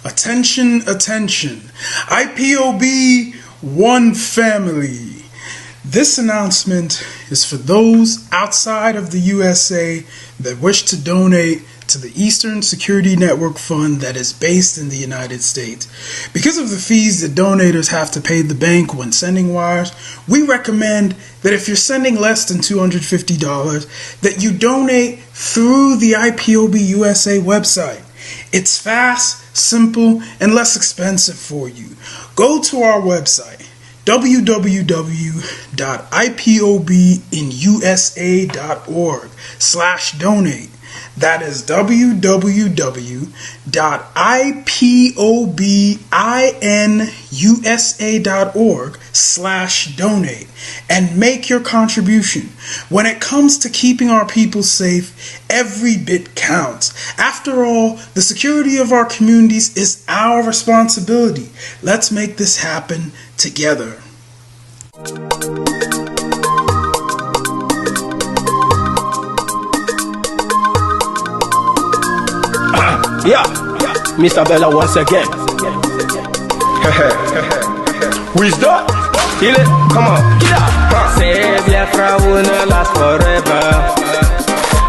Attention, attention. IPOB One Family. This announcement is for those outside of the USA that wish to donate to the Eastern Security Network Fund that is based in the United States. Because of the fees that donators have to pay the bank when sending wires, we recommend that if you're sending less than $250, that you donate through the IPOB USA website. It's fast, simple, and less expensive for you. Go to our website, www.ipobinusa.org/donate. That is www.ipobinusa.org/donate and make your contribution. When it comes to keeping our people safe, every bit counts. After all, the security of our communities is our responsibility. Let's make this happen together. Yeah, Mr. Bella once again. Wisdom, kill it, come on, get up. Say Biafra will not last forever.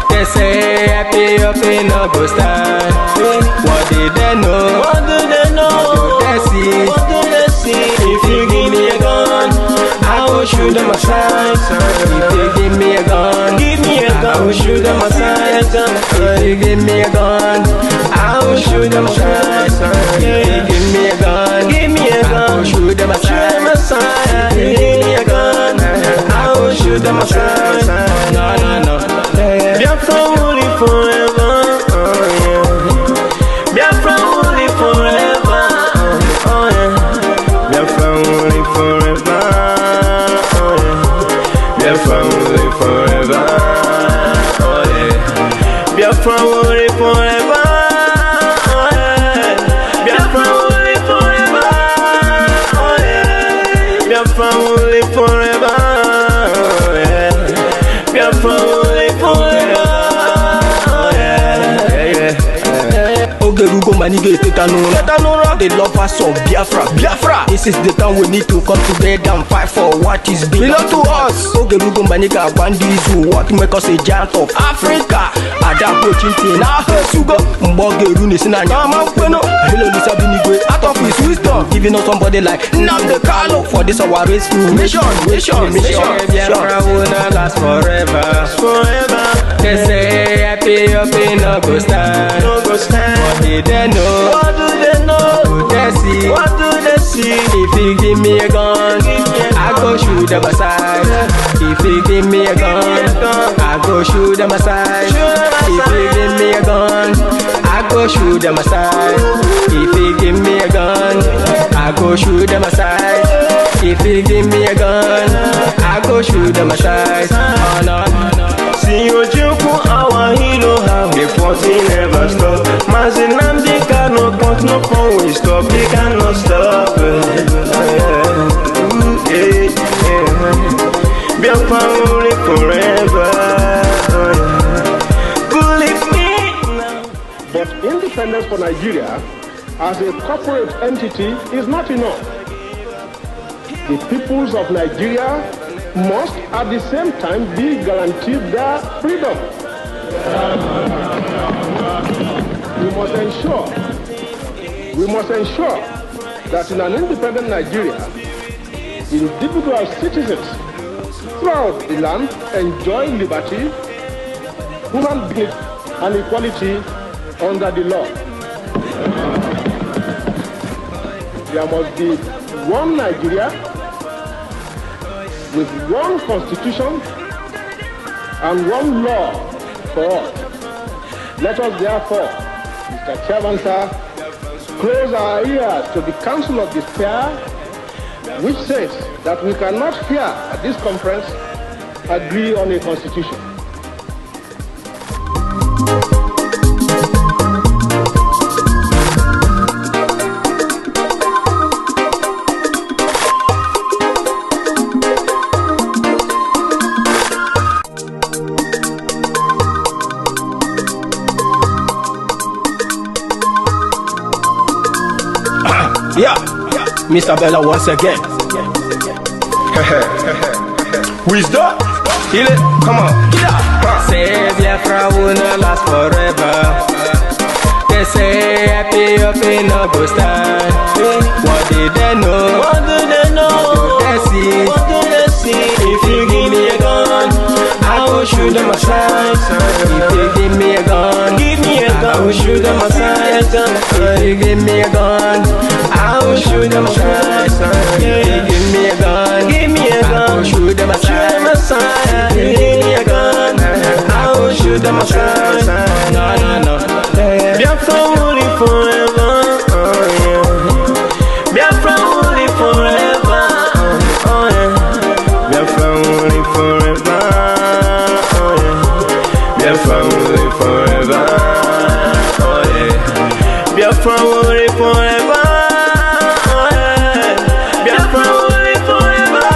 They say happy up in no go stand. What did they know? What do they know? What do they see? What do they see? If you give me a gun, I will shoot them aside. If you give me a gun, Give me a gun. I will shoot them aside. If you give me a gun, I will shoot them aside. If you give me a gun, Give me a I gun. will shoot them Shoot them aside. aside. If you give me a gun, I will shoot them aside. No, no, no. Biafra will live forever. Yeah. Biafra will live forever. Yeah. Biafra will live forever. Yeah. Biafra will live forever. Yeah. Biafra will live forever. Yeah. Biafra will live forever. Yeah. Biafra will live forever. Yeah. Biafra will live forever. Ogerugo manige tetanura. The lovers of Biafra. This is the time we need to come together and fight for what is belong to us. Ogerugo maniga bandizu, what make us a giant of Africa. Adapo chinti na hesugo. Mbogeru ni sina nyama kweno. Hello Lisa Binigwe, out of his wisdom, giving us somebody like Nnamdi Kanu for this our race mission. Biafra will not last forever. They say happy up in no go stand. No go stand. What did they know? What do they know? What do they see? What do they see? If you give me a gun, I go shoot them aside. If you give me a gun, I go shoot them aside. If you give me a gun, I go shoot them aside. If you give me a gun, I go shoot them aside. If you give me a gun, I go shoot them aside. Oh no. See you joke, our hero have the fighting never stop. Nnamdi Kanu but no fun we stop, they cannot stop. Biafra will live forever. Believe me now. But independence for Nigeria as a corporate entity is not enough. The peoples of Nigeria must at the same time be guaranteed their freedom. We must ensure that in an independent Nigeria, individual citizens throughout the land enjoy liberty, human dignity, and equality under the law. There must be one Nigeria with one constitution and one law for all. Let us therefore, Mr. Chairman, sir, close our ears to the counsel of despair, which says that we cannot here at this conference agree on a constitution. Yeah, Mr. Bella once again. Wisdom? Kill it, come on. Say Biafra will not last forever. They say happy up in no go stand. What did they know? What do they know? What do they see? What do they see? If you give me a gun, I will shoot them aside. If you give me a gun, Give me a I gun. will shoot them aside. If you give me a gun, I will shoot them aside. If you give me a gun, Give me a I will gun. shoot them Shoot them aside. aside. If you give me a gun, I will shoot them aside. No, no, no. Biafra will live forever. Oh yeah. Biafra will live forever. Oh yeah. Biafra will live forever. Oh yeah. Biafra will live forever. Oh yeah. Biafra will live forever. Oh yeah. Biafra will live forever.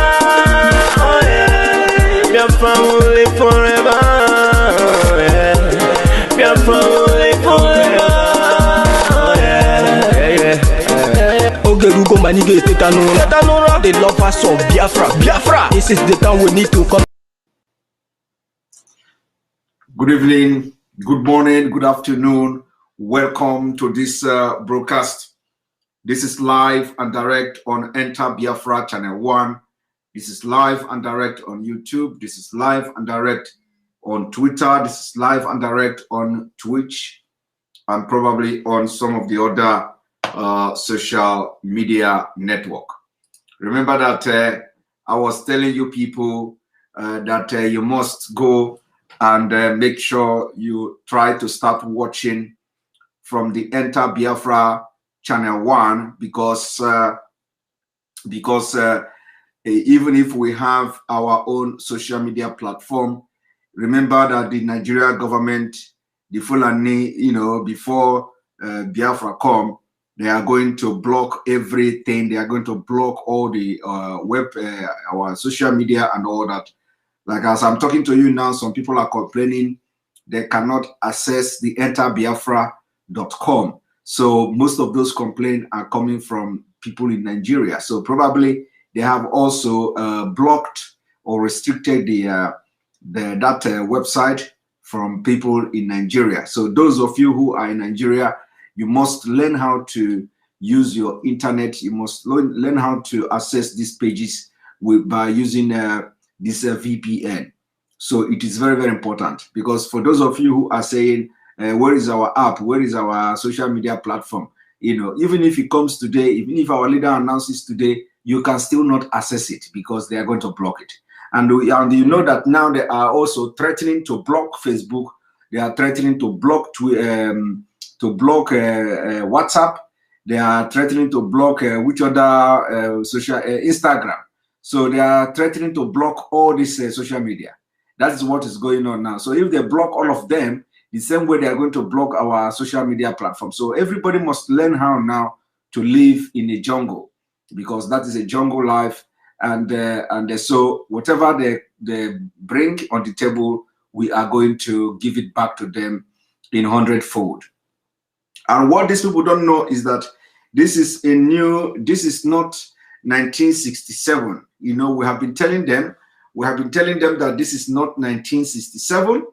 Oh yeah. Biafra will live forever. Oh yeah. Biafra will live forever. Oh yeah. Yeah. Ogerugo manige tetanura. The lovers of Biafra. This is the time we need to come. Good evening, good morning, good afternoon. Welcome to this broadcast. This is live and direct on Enter Biafra Channel 1. This is live and direct on YouTube. This is live and direct on Twitter. This is live and direct on Twitch, and probably on some of the other social media network. Remember that I was telling you people that you must go and make sure you try to start watching from the Enter Biafra Channel 1, because even if we have our own social media platform, remember that the Nigeria government, the Fulani, before Biafra come, they are going to block everything. They are going to block all the our social media and all that. Like as I'm talking to you now, some people are complaining they cannot access the enterbiafra.com. So most of those complaints are coming from people in Nigeria. So probably they have also blocked or restricted that website from people in Nigeria. So those of you who are in Nigeria, you must learn how to use your internet. You must learn how to access these pages by using this VPN. So it is very, very important, because for those of you who are saying, where is our app? Where is our social media platform? Even if it comes today, even if our leader announces today, you can still not access it because they are going to block it. And you know that now they are also threatening to block Facebook. They are threatening to block WhatsApp. They are threatening to block which other social Instagram. So they are threatening to block all this social media. That is what is going on now. So if they block all of them, the same way they are going to block our social media platform. So everybody must learn how now to live in a jungle, because that is a jungle life. And so whatever they bring on the table, we are going to give it back to them in 100-fold. And what these people don't know is that this is not 1967. We have been telling them that this is not 1967,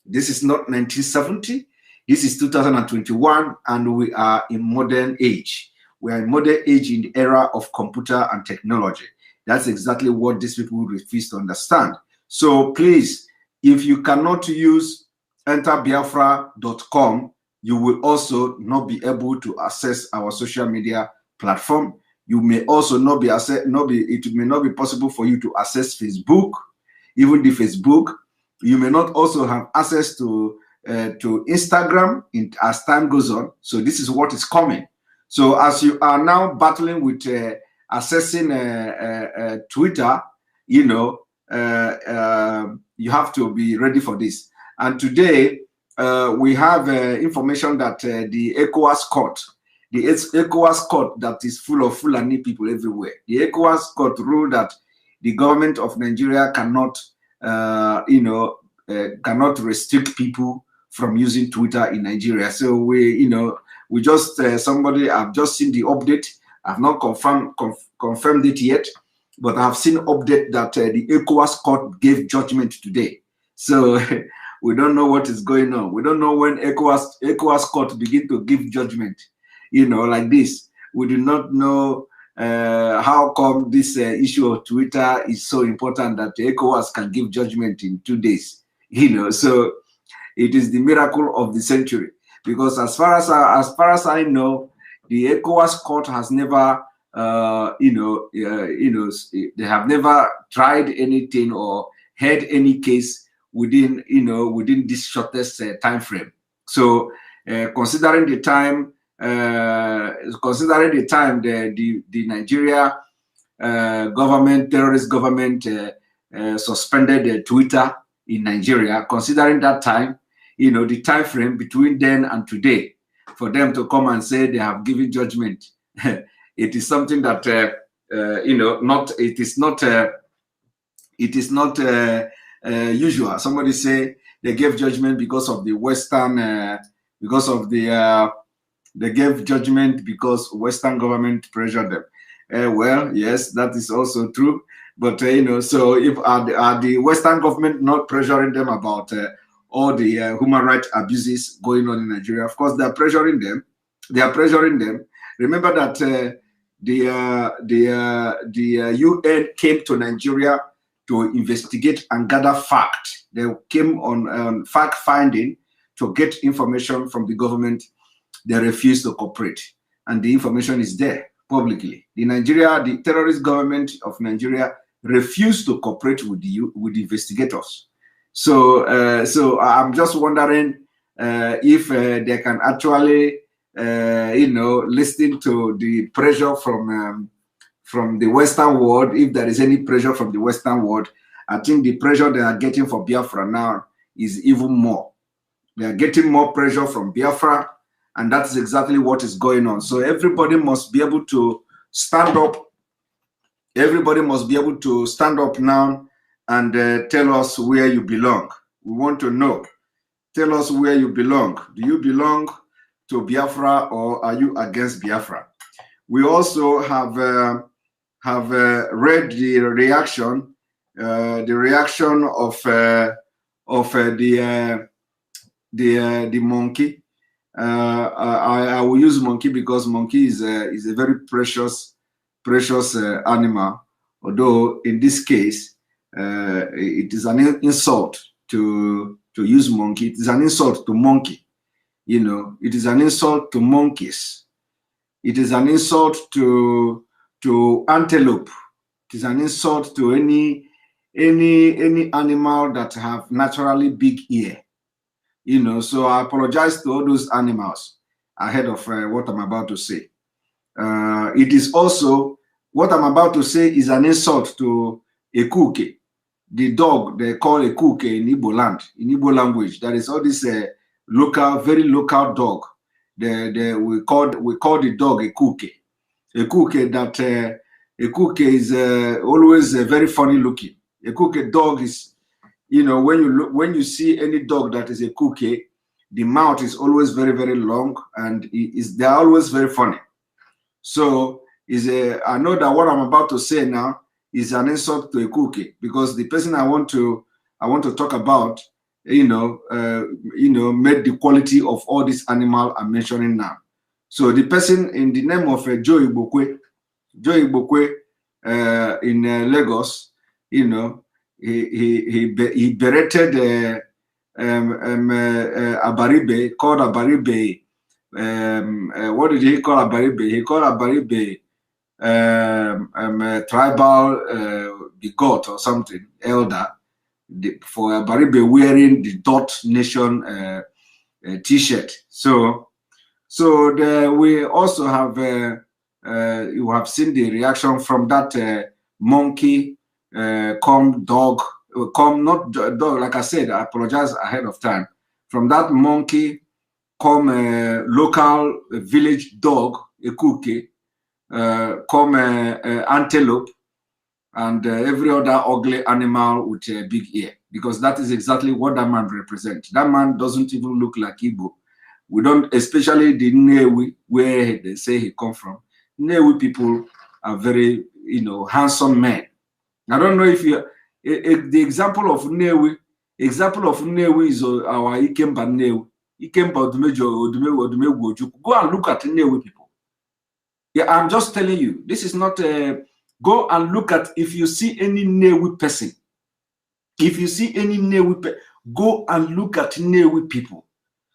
this is not 1970, this is 2021, and we are in modern age. We are in modern age in the era of computer and technology. That's exactly what these people refuse to understand. So please, if you cannot use enterbiafra.com, you will also not be able to access our social media platform. You may also it may not be possible for you to access Facebook, even the Facebook. You may not also have access to Instagram as time goes on. So this is what is coming. So as you are now battling with accessing Twitter, you have to be ready for this. And today we have information that the ECOWAS court, that is full of Fulani people everywhere. The ECOWAS court ruled that the government of Nigeria cannot restrict people from using Twitter in Nigeria. So I've just seen the update, I've not confirmed it yet, but I've seen update that the ECOWAS court gave judgment today. So we don't know what is going on. We don't know when ECOWAS court begin to give judgment, like this. We do not know how come this issue of Twitter is so important that ECOWAS can give judgment in 2 days. So it is the miracle of the century, because as far as I know, the ECOWAS court has never, they have never tried anything or heard any case within this shortest time frame. So considering the time, the Nigeria government, terrorist government, suspended Twitter in Nigeria, considering that time, the time frame between then and today, for them to come and say they have given judgment, it is something that it is not usual. Somebody say they gave judgment because of the Western, they gave judgment because Western government pressured them. Well, yes, that is also true. But so if are the Western government not pressuring them about all the human rights abuses going on in Nigeria? Of course, they are pressuring them. Remember that the UN came to Nigeria to investigate and gather fact. They came on fact finding to get information from the government. They refused to cooperate, and the information is there publicly. The terrorist government of Nigeria refused to cooperate with the investigators. So I'm just wondering if they can actually listen to the pressure from the Western world. If there is any pressure from the Western world, I think the pressure they are getting for Biafra now is even more. They are getting more pressure from Biafra, and that's exactly what is going on. So everybody must be able to stand up. Everybody must be able to stand up now and tell us where you belong. We want to know. Tell us where you belong. Do you belong to Biafra, or are you against Biafra? We also have read the reaction of the monkey. I will use monkey because monkey is a very precious animal. Although in this case, it is an insult to use monkey. It is an insult to monkey. It is an insult to monkeys. It is an insult to antelope. It is an insult to any animal that have naturally big ear. So I apologize to all those animals ahead of what I'm about to say. It is also, what I'm about to say is an insult to ekuke, the dog they call ekuke in Igbo land, in Igbo language. That is all this very local dog. We call the dog ekuke. Ekuke is always very funny looking. Ekuke dog is, when you see any dog that is a cookie, the mouth is always very, very long, and they're always very funny. So I know that what I'm about to say now is an insult to a cookie, because the person I want to talk about, made the quality of all these animals I'm mentioning now. So the person in the name of Joe Igbokwe in Lagos, he berated Abaribe, called Abaribe. What did he call Abaribe? He called Abaribe tribal bigot or something, elder, for Abaribe wearing the Dot Nation T-shirt. So we also have you have seen the reaction from that monkey. Come dog, come not dog, like I said, I apologize ahead of time. From that monkey, come local village dog, a cookie, come antelope, and every other ugly animal with a big ear, because that is exactly what that man represents. That man doesn't even look like Igbo. We don't, especially the Nnewi, where they say he come from. Nnewi people are very, handsome men. I don't know if you, the example of Nnewi is our Ikemba Nnewi. Ikemba Odumegwu Ojukwu. Go and look at Nnewi people. Yeah, I'm just telling you, this is not go and look at, if you see any Nnewi person, go and look at Nnewi people.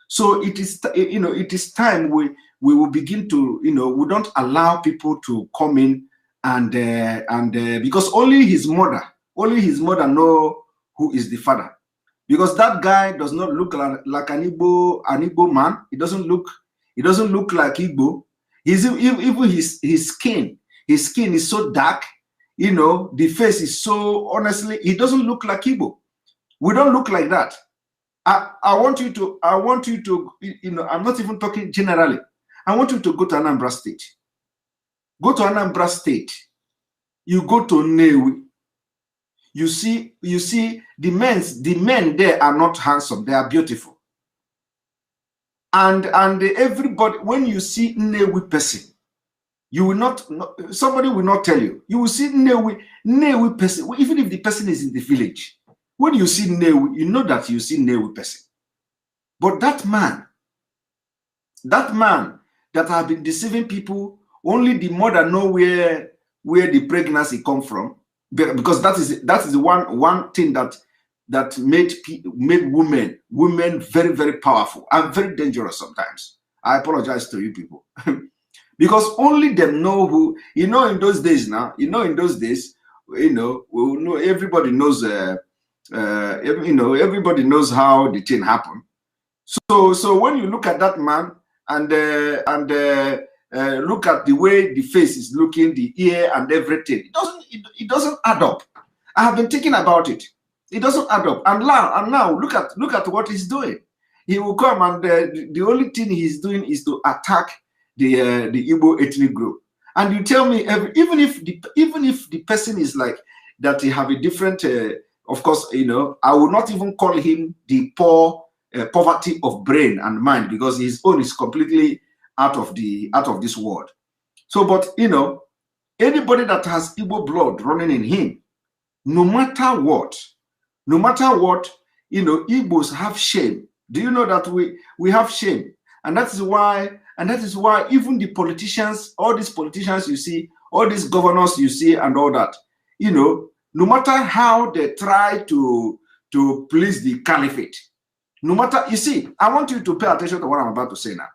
So it is, it is time we will begin to, we don't allow people to come in and because only his mother know who is the father. Because that guy does not look like an Igbo man. He doesn't look like Igbo. Even his skin is so dark. The face is so, honestly, he doesn't look like Igbo. We don't look like that. I want you to, I'm not even talking generally. I want you to go to Anambra State. Go to Anambra State. You go to Nnewi. You see the men there are not handsome. They are beautiful. And everybody, when you see Nnewi person, you will not, somebody will not tell you. You will see Nnewi person, even if the person is in the village. When you see Nnewi, you know that you see Nnewi person. But that man that have been deceiving people, only the mother know where the pregnancy come from, because that is the one thing that made women very, very powerful and very dangerous sometimes. I apologize to you people. Because only them know who, in those days now, everybody knows, everybody knows how the thing happened. So when you look at that man and look at the way the face is looking, the ear and everything, it doesn't add up. I have been thinking about it. It doesn't add up. And now look at what he's doing. He will come and the only thing he's doing is to attack the Igbo ethnic group. And you tell me, even if the person is like that, he have a different, of course, I will not even call him the poverty of brain and mind, because his own is completely out of this world. So, but anybody that has Igbo blood running in him, no matter what, Igbos have shame. Do you know that we have shame? And that is why even the politicians, all these politicians you see, all these governors you see, and all that, no matter how they try to please the caliphate, no matter, you see, I want you to pay attention to what I'm about to say now.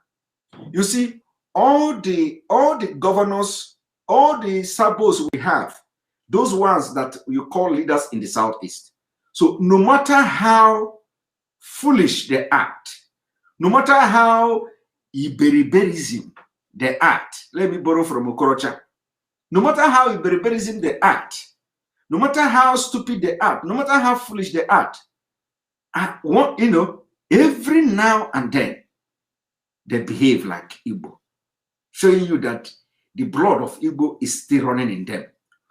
You see, all the governors, all the sabos we have, those ones that you call leaders in the Southeast. So no matter how foolish they act, no matter how Iberiberism they act, let me borrow from Okorocha, no matter how Iberiberism they act, no matter how stupid they act, no matter how foolish they act, every now and then they behave like Igbo, showing you that the blood of Igbo is still running in them.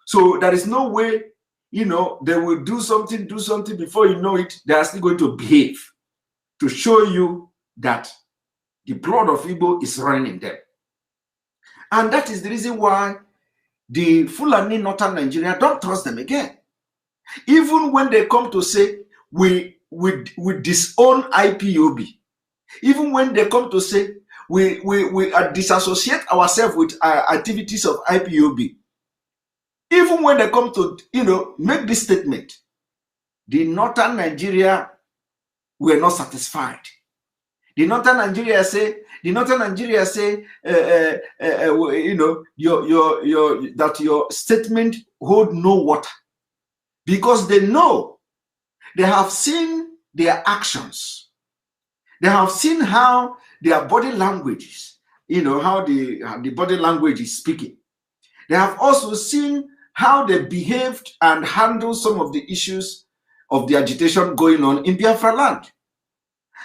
So there is no way, they will do something before you know it, they are still going to behave to show you that the blood of Igbo is running in them. And that is the reason why the Fulani Northern Nigeria don't trust them again. Even when they come to say, we disown IPOB, even when they come to say, we disassociate ourselves with activities of IPOB, even when they come to, make this statement, the Northern Nigeria were not satisfied. The Northern Nigeria say, that your statement hold no water, because they know, they have seen their actions, they have seen how their body language is, how the body language is speaking. They have also seen how they behaved and handled some of the issues of the agitation going on in Biafra land.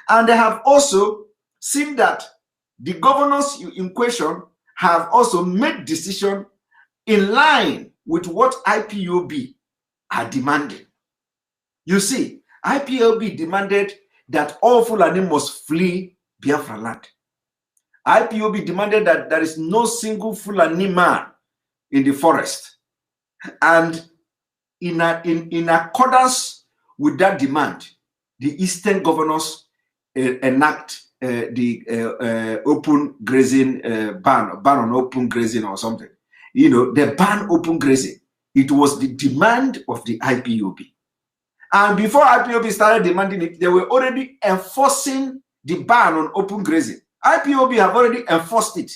And they have also seen that the governors in question have also made decisions in line with what IPOB are demanding. You see, IPOB demanded that all Fulani must flee Biafra land. IPOB demanded that there is no single Fulani man in the forest. And in accordance with that demand, the Eastern governors enact the open grazing ban on open grazing or something. You know, they ban open grazing. It was the demand of the IPOB. And before IPOB started demanding it, they were already enforcing the ban on open grazing. IPOB have already enforced it.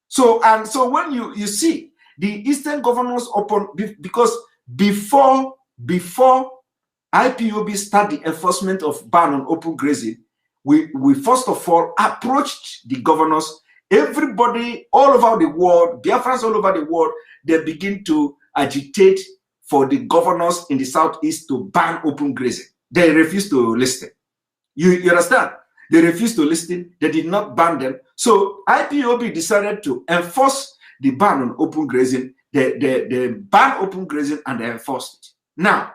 So when you see the Eastern governors open, because before IPOB start the enforcement of ban on open grazing, we first of all approached the governors. Everybody all over the world, Biafrans all over the world, they begin to agitate for the governors in the southeast to ban open grazing. They refused to listen. You understand? They refused to listen. They did not ban them. So IPOB decided to enforce the ban on open grazing. They banned open grazing and they enforced it. Now,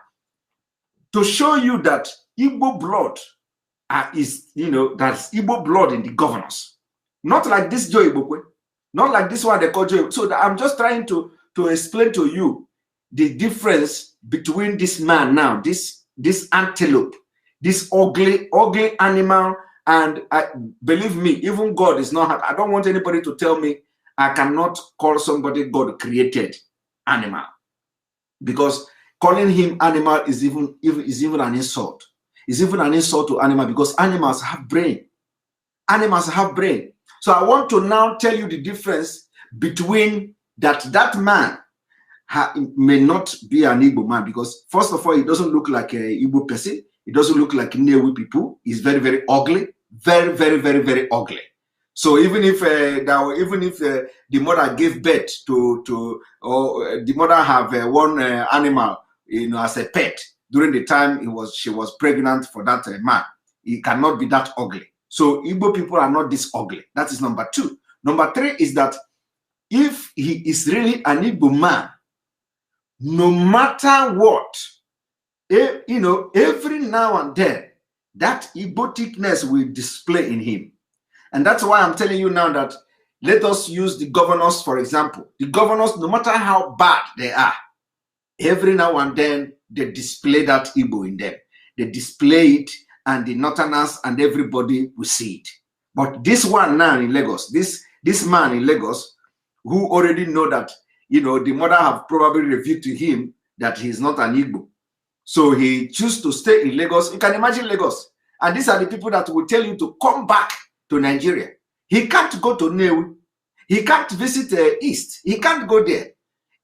to show you that Igbo blood is, you know, that's Igbo blood in the governors. Not like this Joe Ibokwe, not like this one they call Joe. So I'm just trying to explain to you the difference between this man now, this antelope, this ugly animal, and believe me, even God is not happy. I don't want anybody to tell me I cannot call somebody God created animal, because calling him animal is even an insult. It's even an insult to animal, because animals have brain. Animals have brain. So I want to now tell you the difference between that man may not be an Igbo man, because first of all, he doesn't look like a Igbo person. He doesn't look like Newe people. He's very, very ugly. Very, very, very, very ugly. So even if the mother gave birth to or the mother have one animal, you know, as a pet during the time she was pregnant for that man, he cannot be that ugly. So Igbo people are not this ugly. That is number two. Number three is that if he is really an Igbo man, no matter what, you know, every now and then, that Igboticness will display in him. And that's why I'm telling you now that let us use the governors, for example. The governors, no matter how bad they are, every now and then, they display that Igbo in them. They display it, and the Northerners and everybody will see it. But this one now in Lagos, this man in Lagos, who already know that, you know, the mother have probably revealed to him that he's not an Igbo. So he chooses to stay in Lagos. You can imagine Lagos. And these are the people that will tell you to come back to Nigeria. He can't go to Newe. He can't visit East. He can't go there.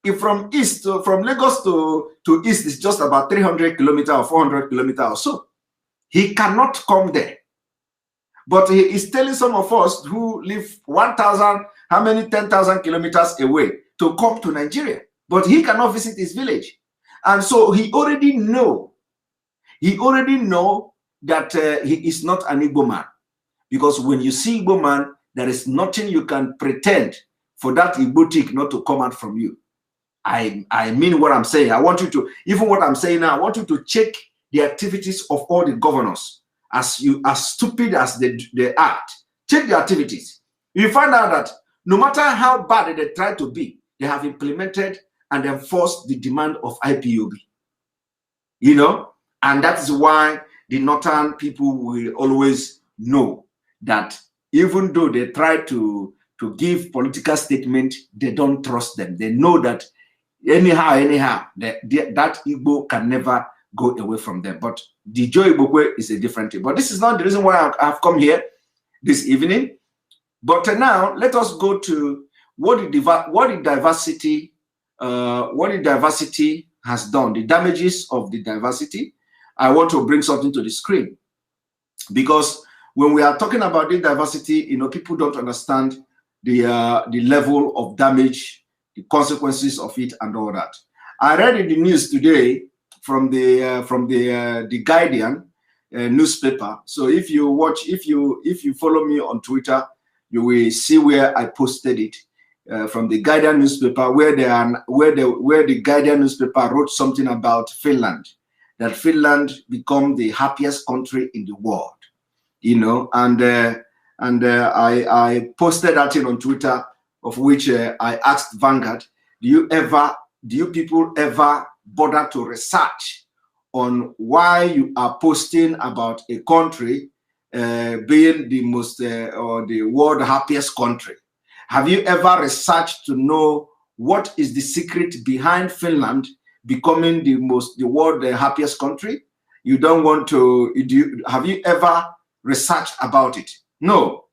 If from Lagos to East is just about 300 kilometers or 400 kilometers or so. He cannot come there. But he is telling some of us who live 10,000 kilometers away to come to Nigeria. But he cannot visit his village. And so he already know that he is not an Igbo man. Because when you see Igbo man, there is nothing you can pretend for that Igbotic not to come out from you. I mean what I'm saying. I want you to, even what I'm saying now, I want you to check the activities of all the governors. As stupid as they act, check the activities. You find out that no matter how bad they try to be, they have implemented and enforced the demand of IPOB. You know, and that is why the northern people will always know that even though they try to give political statement, they don't trust them. They know that anyhow, that Igbo can never go away from them. But the Joe Ibokwe is a different thing. But this is not the reason why I've come here this evening. But now let us go to what the diversity has done, the damages of the diversity. I want to bring something to the screen, because when we are talking about the diversity, you know, people don't understand the level of damage, the consequences of it, and all that. I read in the news today from the Guardian newspaper. So if you follow me on Twitter, you will see where I posted it from the Guardian newspaper, where the Guardian newspaper wrote something about Finland, that Finland become the happiest country in the world, you know, and and I posted that thing on Twitter, of which I asked Vanguard, do you people ever bother to research on why you are posting about a country being the most or the world happiest country? Have you ever researched to know what is the secret behind Finland becoming the world happiest country? You don't want to, have you ever researched about it? No.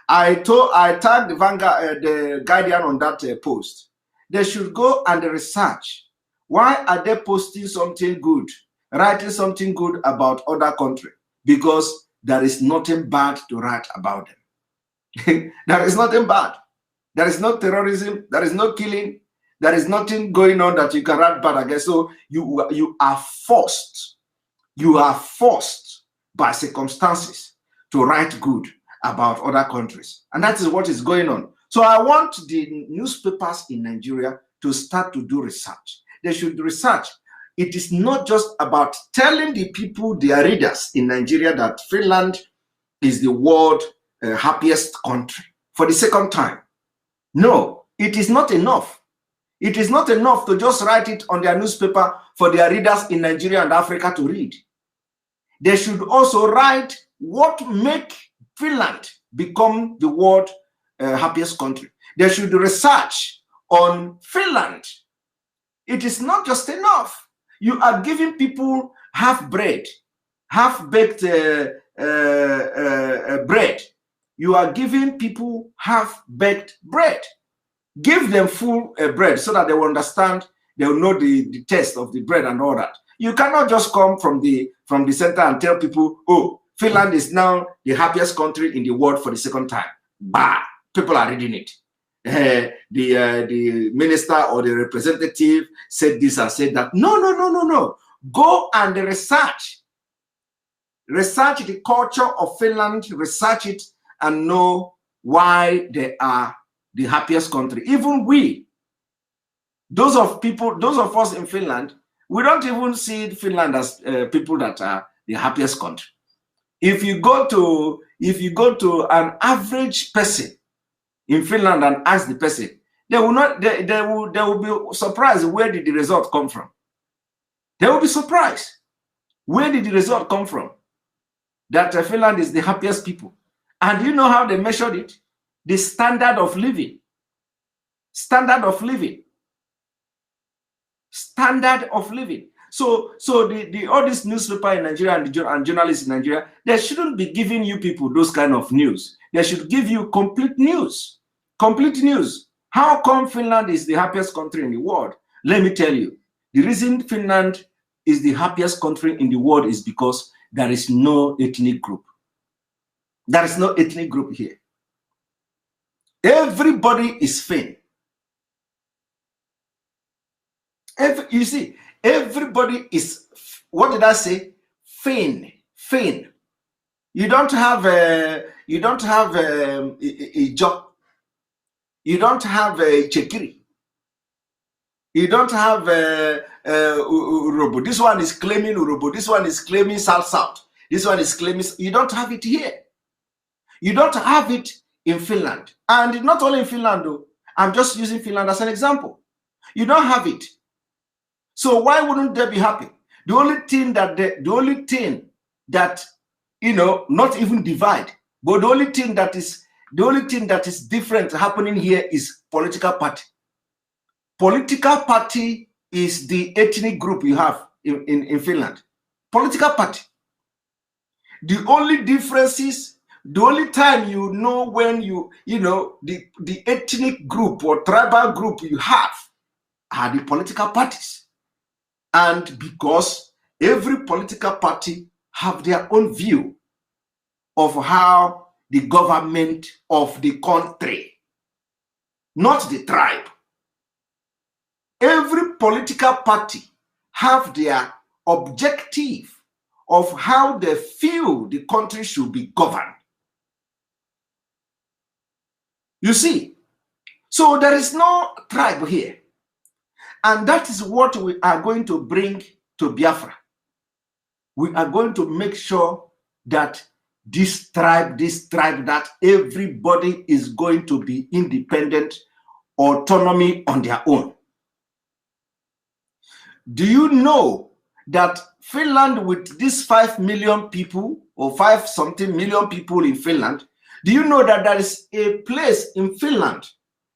I tagged the Vanguard, the Guardian on that post. They should go and research. Why are they posting something good, writing something good about other countries? Because there is nothing bad to write about them. There is nothing bad. There is no terrorism. There is no killing. There is nothing going on that you can write bad against. So you are forced. You are forced by circumstances to write good about other countries. And that is what is going on. So I want the newspapers in Nigeria to start to do research. They should research. It is not just about telling the people, their readers in Nigeria, that Finland is the world happiest country for the second time. No, it is not enough. It is not enough to just write it on their newspaper for their readers in Nigeria and Africa to read. They should also write what make Finland become the world happiest country. They should research on Finland. It is not just enough. You are giving people half bread, half-baked bread. You are giving people half-baked bread. Give them full bread so that they will understand, they will know the taste of the bread and all that. You cannot just come from the center and tell people, oh, Finland is now the happiest country in the world for the second time. Bah, people are reading it. The minister or the representative said this and said that. No. Go and research. Research the culture of Finland, research it, and know why they are the happiest country. Even we, those of us in Finland, we don't even see Finland as people that are the happiest country. If you go to an average person in Finland and ask the person, they will be surprised. Where did the result come from? They will be surprised. Where did the result come from? That Finland is the happiest people. And you know how they measured it? The standard of living. Standard of living. Standard of living. So all this newspaper in Nigeria and journalists in Nigeria, they shouldn't be giving you people those kind of news. They should give you complete news. Complete news. How come Finland is the happiest country in the world? Let me tell you. The reason Finland is the happiest country in the world is because there is no ethnic group. There is no ethnic group here. Everybody is Finn. You see, everybody is, what did I say? Finn. Finn. You don't have a job. You don't have a chekiri. You don't have a Urobo. This one is claiming Urobo. This one is claiming South. This one is claiming. You don't have it here. You don't have it in Finland. And not only in Finland, though. I'm just using Finland as an example. You don't have it. So why wouldn't they be happy? The only thing that you know, not even divide, but the only thing that is different happening here is political party. Political party is the ethnic group you have in Finland. Political party. The only difference is, the only time you know when you know the ethnic group or tribal group you have are the political parties. And because every political party have their own view of how the government of the country, not the tribe. Every political party have their objective of how they feel the country should be governed. You see, so there is no tribe here. And that is what we are going to bring to Biafra. We are going to make sure that this tribe, that everybody is going to be independent, autonomy on their own. Do you know that Finland, with these 5 million people or 5 something million people in Finland, do you know that there is a place in Finland?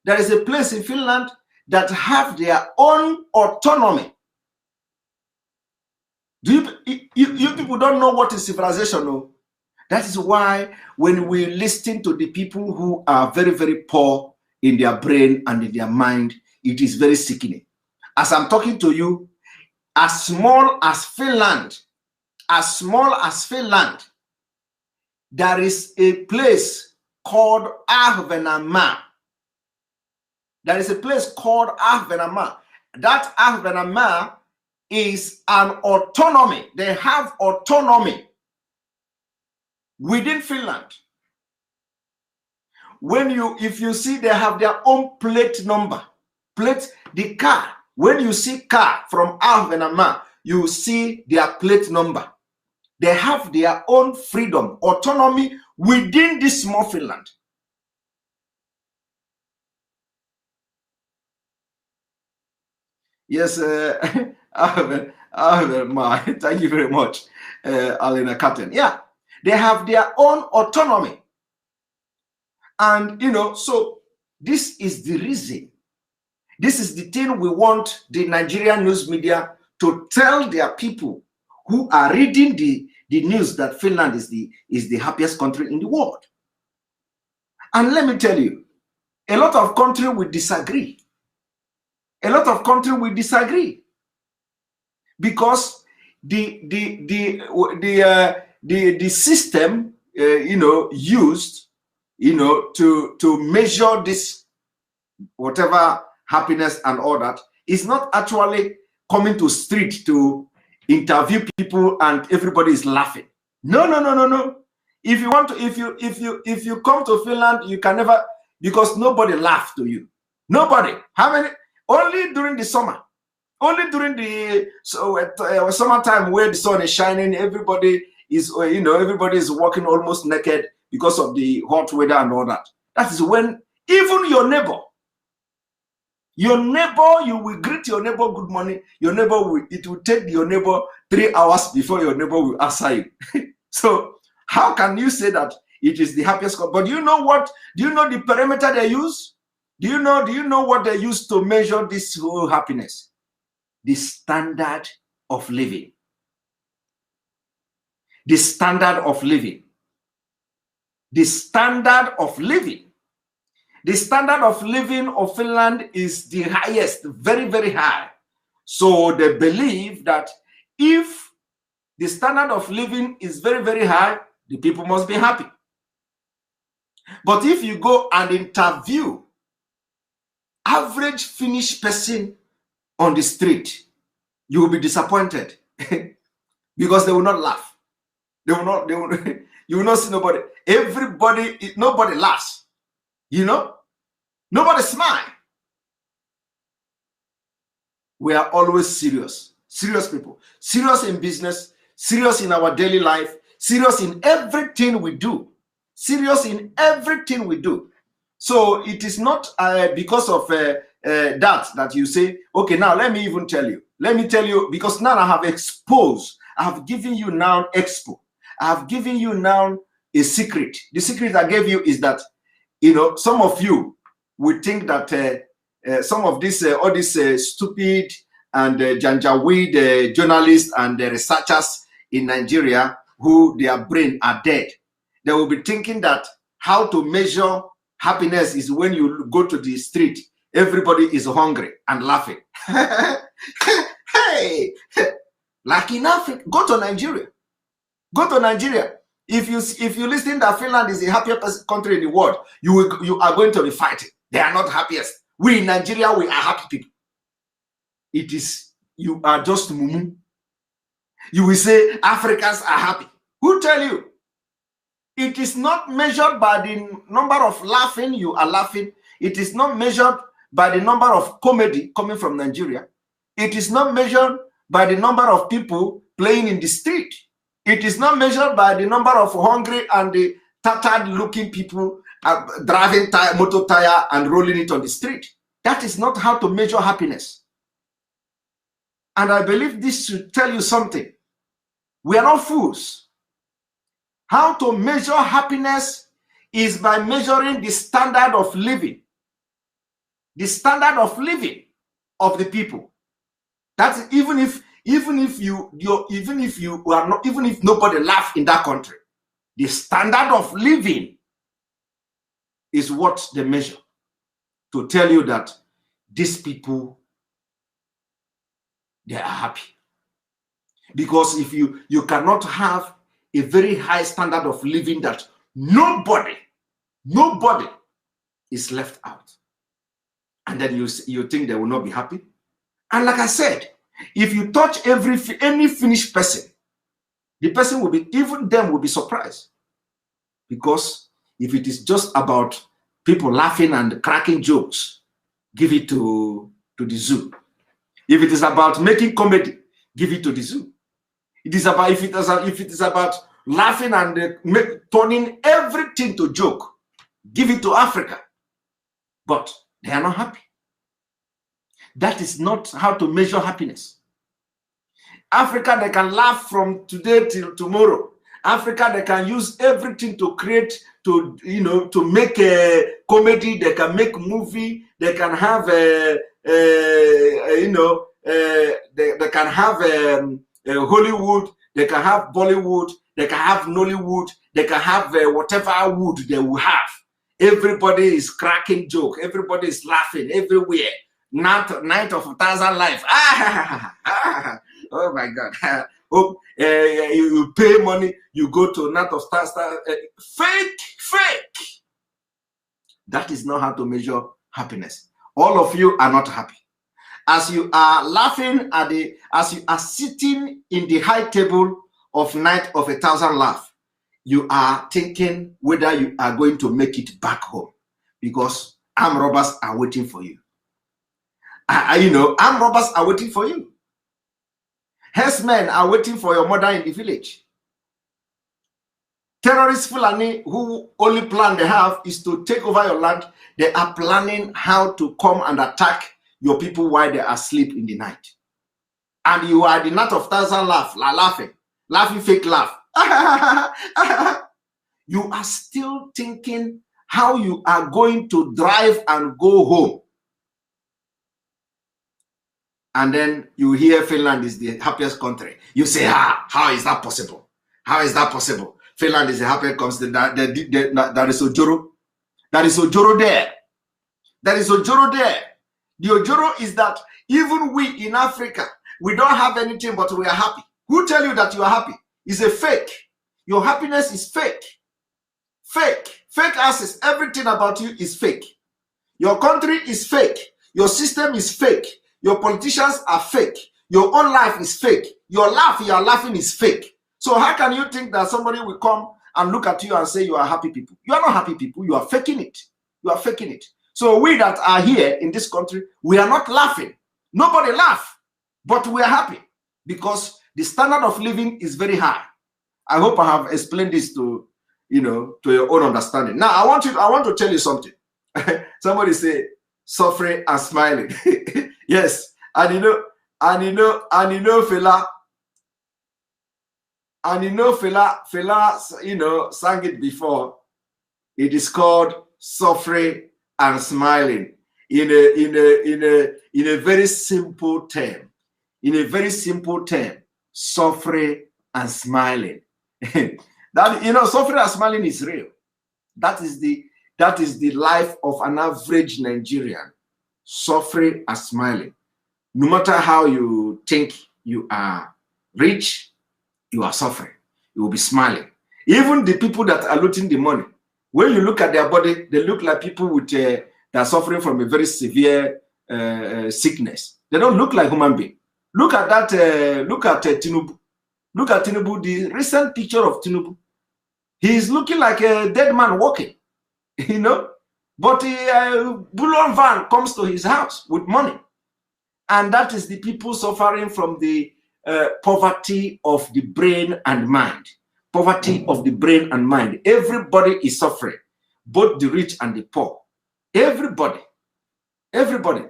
There is a place in Finland that have their own autonomy. You people don't know what is civilization, no? That is why when we listen to the people who are very, very poor in their brain and in their mind, it is very sickening. As I'm talking to you, as small as Finland, there is a place called Ahvenanmaa. There is a place called Ahvenanmaa. That Ahvenanmaa is an autonomy. They have autonomy within Finland. If you see, they have their own plate number. The car. When you see car from Ahvenanmaa, you see their plate number. They have their own freedom, autonomy within this small Finland. Yes, Ahvenanmaa. Thank you very much, Alina Katten. Yeah, they have their own autonomy. And, so this is the reason. This is the thing we want the Nigerian news media to tell their people who are reading the news that Finland is the happiest country in the world. And let me tell you, a lot of countries will disagree. A lot of countries will disagree because the system used to measure this whatever happiness and all that is not actually coming to street to interview people and everybody is laughing. No. If you want to, if you come to Finland, you can never, because nobody laughs to you. Nobody. How many? Only during the summer. Only during the summertime where the sun is shining, everybody is everybody is walking almost naked because of the hot weather and all that. That is when even your neighbor, you will greet your neighbor good morning. It will take your neighbor 3 hours before your neighbor will answer you. So how can you say that it is the happiest? But do you know what? Do you know the parameter they use? Do you know what they use to measure this whole happiness? The standard of living. The standard of living. The standard of living. The standard of living of Finland is the highest, very, very high. So they believe that if the standard of living is very, very high, the people must be happy. But if you go and interview average Finnish person on the street, you will be disappointed because they will not laugh. You will not see nobody. Nobody laughs. Nobody smile. We are always serious. Serious people. Serious in business. Serious in our daily life. Serious in everything we do. Serious in everything we do. So it is not because of that you say, okay, now let me even tell you. Let me tell you, because now I have exposed. I have given you now expo. I have given you now a secret. The secret I gave you is that, some of you would think that some of this, all these stupid and janjaweed journalists and researchers in Nigeria who their brain are dead, they will be thinking that how to measure happiness is when you go to the street, everybody is hungry and laughing. Hey, like in Africa, go to Nigeria. Go to Nigeria. If you listen that Finland is the happiest country in the world, you are going to be fighting. They are not happiest. We in Nigeria, we are happy people. It is, you are just mumu. You will say Africans are happy. Who tell you? It is not measured by the number of laughing you are laughing. It is not measured by the number of comedy coming from Nigeria. It is not measured by the number of people playing in the street. It is not measured by the number of hungry and the tattered looking people driving motor tire and rolling it on the street. That is not how to measure happiness. And I believe this should tell you something. We are not fools. How to measure happiness is by measuring the standard of living. The standard of living of the people. That's even if nobody laugh in that country, the standard of living is what they measure to tell you that these people, they are happy. Because if you cannot have a very high standard of living that nobody is left out, and then you think they will not be happy. And like I said, if you touch any finished person, the person will be, even them will be surprised. Because if it is just about people laughing and cracking jokes, give it to the zoo. If it is about making comedy, give it to the zoo. It is about, if it is about laughing and turning everything to joke, give it to Africa. But they are not happy. That is not how to measure happiness. Africa, they can laugh from today till tomorrow. Africa, they can use everything to create, to make a comedy. They can make movie. They can have they can have Hollywood. They can have Bollywood. They can have Nollywood. They can have whatever wood they will have. Everybody is cracking joke. Everybody is laughing everywhere. Night of 1,000 life. Oh my God. You pay money, you go to night of fake. That is not how to measure happiness. All of you are not happy. As you are laughing as you are sitting in the high table of night of 1,000 laugh, you are thinking whether you are going to make it back home, because armed robbers are waiting for you. Armed robbers are waiting for you. Herdsmen are waiting for your mother in the village. Terrorist Fulani, who only plan they have is to take over your land, they are planning how to come and attack your people while they are asleep in the night. And you are the night of 1,000 laugh, laughing fake laugh. You are still thinking how you are going to drive and go home. And then you hear Finland is the happiest country. You say, how is that possible? How is that possible? Finland is the happiest country. That is Ojoro. That is Ojoro there. That is Ojoro there. The Ojoro is that even we in Africa, we don't have anything, but we are happy. Who tell you that you are happy? It's a fake. Your happiness is fake. Fake. Fake asses. Everything about you is fake. Your country is fake. Your system is fake. Your politicians are fake. Your own life is fake. Your laugh you are laughing is fake. So how can you think that somebody will come and look at you and say you are happy people? You are not happy people. You are faking it. You are faking it. So we that are here in this country, we are not laughing. Nobody laugh, but we are happy because the standard of living is very high. I hope I have explained this to your own understanding. Now I want to tell you something. Somebody say suffering and smiling. Yes, fella, sang it before. It is called suffering and smiling in a very simple term. In a very simple term, suffering and smiling. That suffering and smiling is real. That is the life of an average Nigerian. Suffering and smiling. No matter how you think you are rich, you are suffering. You will be smiling. Even the people that are looting the money, when you look at their body, they look like people that are suffering from a very severe sickness. They don't look like human beings. Look at that. Look at Tinubu. Look at Tinubu. The recent picture of Tinubu. He is looking like a dead man walking. But a bullion van comes to his house with money. And that is the people suffering from the poverty of the brain and mind. Poverty of the brain and mind. Everybody is suffering, both the rich and the poor. Everybody,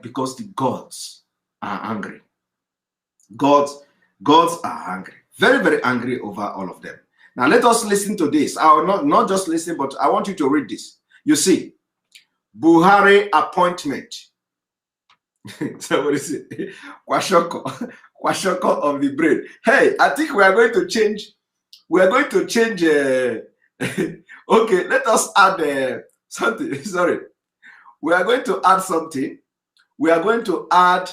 because the gods are angry. Gods are angry, very, very angry over all of them. Now let us listen to this. I will not just listen, but I want you to read this. You see, Buhari appointment. Somebody say, Kwashoko of the brain. Hey, I think we are going to change. We are going to change. Okay, let us add something. Sorry, we are going to add something. We are going to add.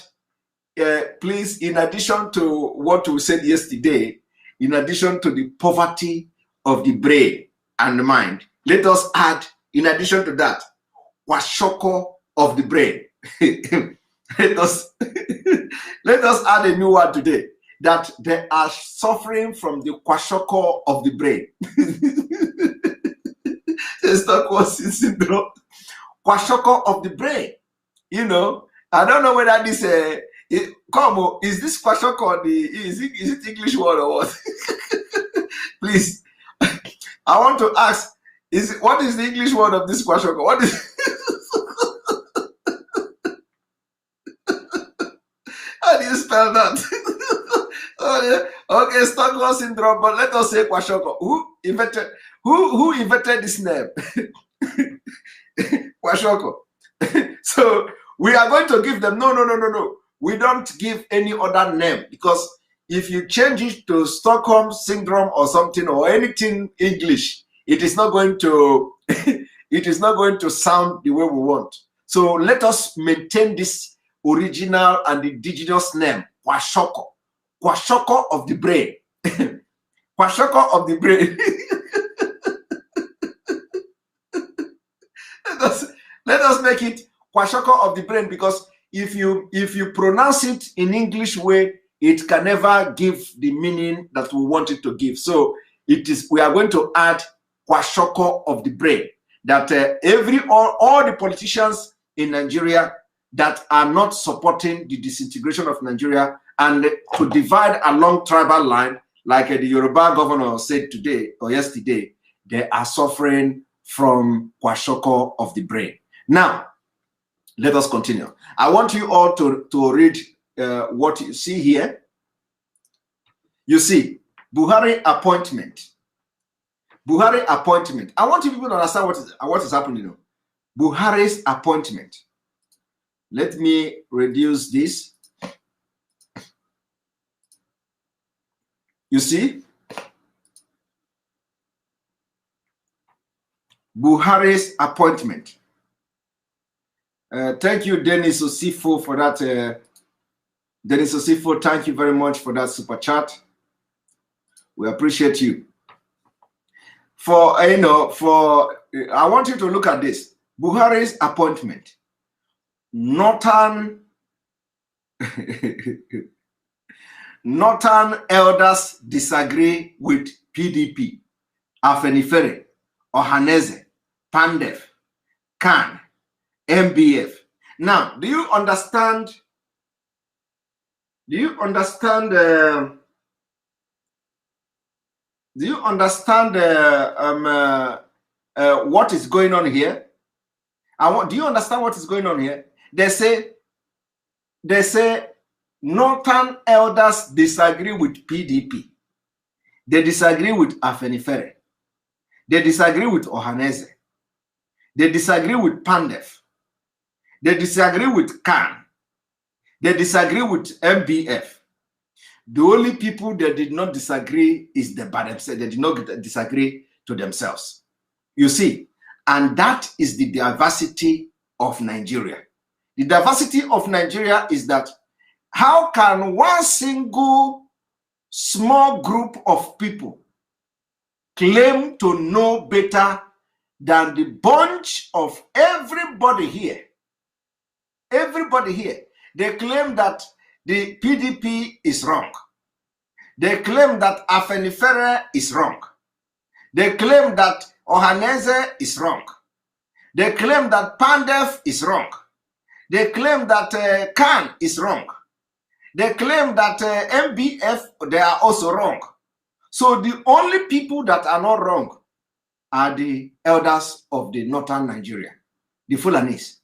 Please, in addition to what we said yesterday, in addition to the poverty of the brain and the mind, let us add, in addition to that, Kwashoko of the brain. let us add a new word today, that they are suffering from the Kwashoko of the brain. Stockholm syndrome. Kwashoko of the brain. You know, I don't know whether this is this Kwashoko is it English word or what? Please, I want to ask, what is the English word of this Kwashoko? What is how do you spell that? Okay, Stockholm syndrome, but let us say Kwashoko. Who invented this name? Kwashoko. So we are going to give them no. We don't give any other name, because if you change it to Stockholm syndrome or something or anything English, it is not going to it is not going to sound the way we want. So let us maintain this original and indigenous name, Kwashoko. Kwashoko of the brain. Kwashoko of the brain. let us make it Kwashoko of the brain, because if you pronounce it in English way, it can never give the meaning that we want it to give. So we are going to add Kwashoko of the brain, that all the politicians in Nigeria that are not supporting the disintegration of Nigeria and to divide along tribal line, like the Yoruba governor said today or yesterday, they are suffering from Kwashoko of the brain. Now, let us continue. I want you all to read what you see here. You see, Buhari appointment. Buhari appointment. I want you people to understand what is happening now. Buhari's appointment. Let me reduce this. You see, Buhari's appointment. Thank you, Dennis Osifo, for that. Dennis Osifo, thank you very much for that super chat. We appreciate you. I want you to look at this. Buhari's appointment. Northern elders disagree with PDP, Afenifere, Ohaneze, Pandef, Khan, MBF. Now, do you understand what is going on here? Do you understand what is going on here? They say Northern elders disagree with PDP. They disagree with Afenifere. They disagree with Ohaneze. They disagree with Pandef. They disagree with Khan. They disagree with MBF. The only people that did not disagree is by themselves. They did not disagree to themselves. You see, and that is the diversity of Nigeria. The diversity of Nigeria is that how can one single small group of people claim to know better than the bunch of everybody here? Everybody here. They claim that the PDP is wrong. They claim that Afenifere is wrong. They claim that Ohaneze is wrong. They claim that Pandef is wrong. They claim that Khan is wrong. They claim that MBF, they are also wrong. So the only people that are not wrong are the elders of the northern Nigeria, the Fulanis.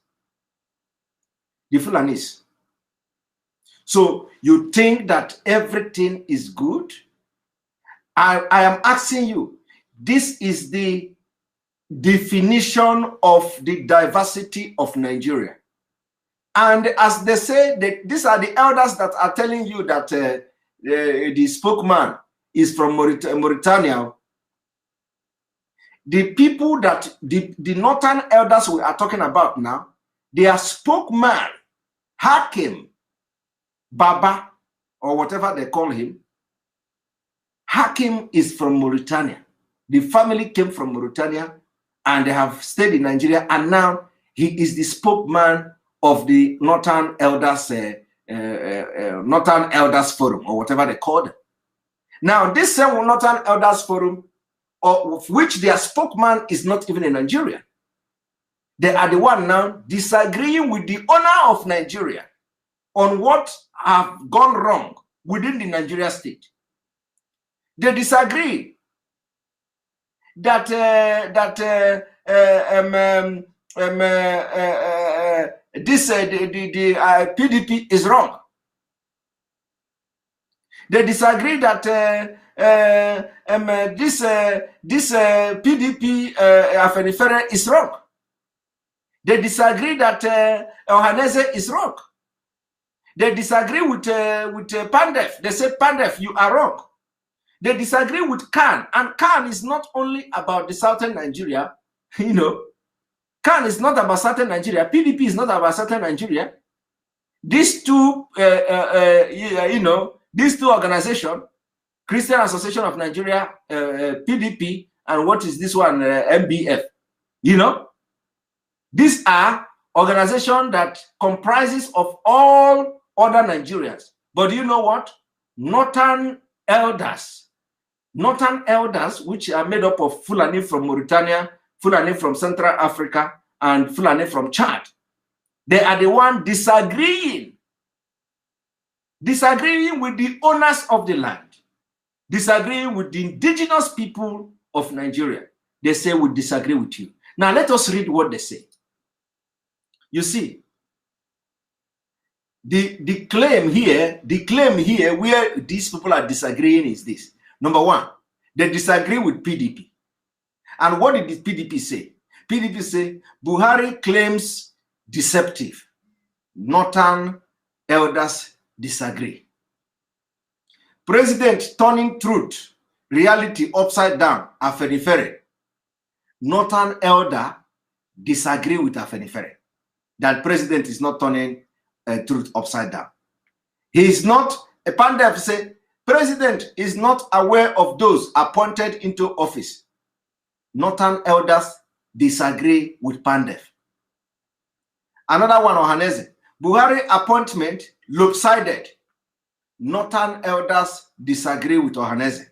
The Fulanis. So you think that everything is good? I am asking you, this is the definition of the diversity of Nigeria. And as they say, these are the elders that are telling you that the spokesman is from Mauritania. The people that, the northern elders we are talking about now, their spokesman, Hakim Baba, or whatever they call him, Hakim is from Mauritania. The family came from Mauritania and they have stayed in Nigeria, and now he is the spokesman of the Northern Elders, Northern Elders Forum, or whatever they call it. Now, this same Northern Elders Forum, of which their spokesman is not even in Nigeria, they are the one now disagreeing with the owner of Nigeria on what have gone wrong within the Nigeria state. They disagree that the PDP is wrong. They disagree that this PDP Afenifere is wrong. They disagree that Ohaneze is wrong. They disagree with Pandef. They say, Pandef, you are wrong. They disagree with Khan, and Khan is not only about the southern Nigeria, you know. Khan is not about southern Nigeria. PDP is not about southern Nigeria. These two, you know, these two organizations, Christian Association of Nigeria, PDP, and what is this one, MBF, you know, these are organizations that comprises of all other Nigerians. But you know what? Northern elders, which are made up of Fulani from Mauritania, Fulani from Central Africa, and Fulani from Chad. They are the one disagreeing with the owners of the land, disagreeing with the indigenous people of Nigeria. They say, we disagree with you. Now let us read what they say. You see, the claim here where these people are disagreeing is this. Number one, they disagree with PDP. And what did the PDP say? PDP say, Buhari claims deceptive. Northern elders disagree. President turning truth, reality upside down, Afenifere. Northern elder disagree with Afenifere. That president is not turning truth upside down. He is not, a Pandef say, president is not aware of those appointed into office. Northern elders disagree with Pandef. Another one, Ohaneze. Buhari appointment lopsided. Northern elders disagree with Ohaneze.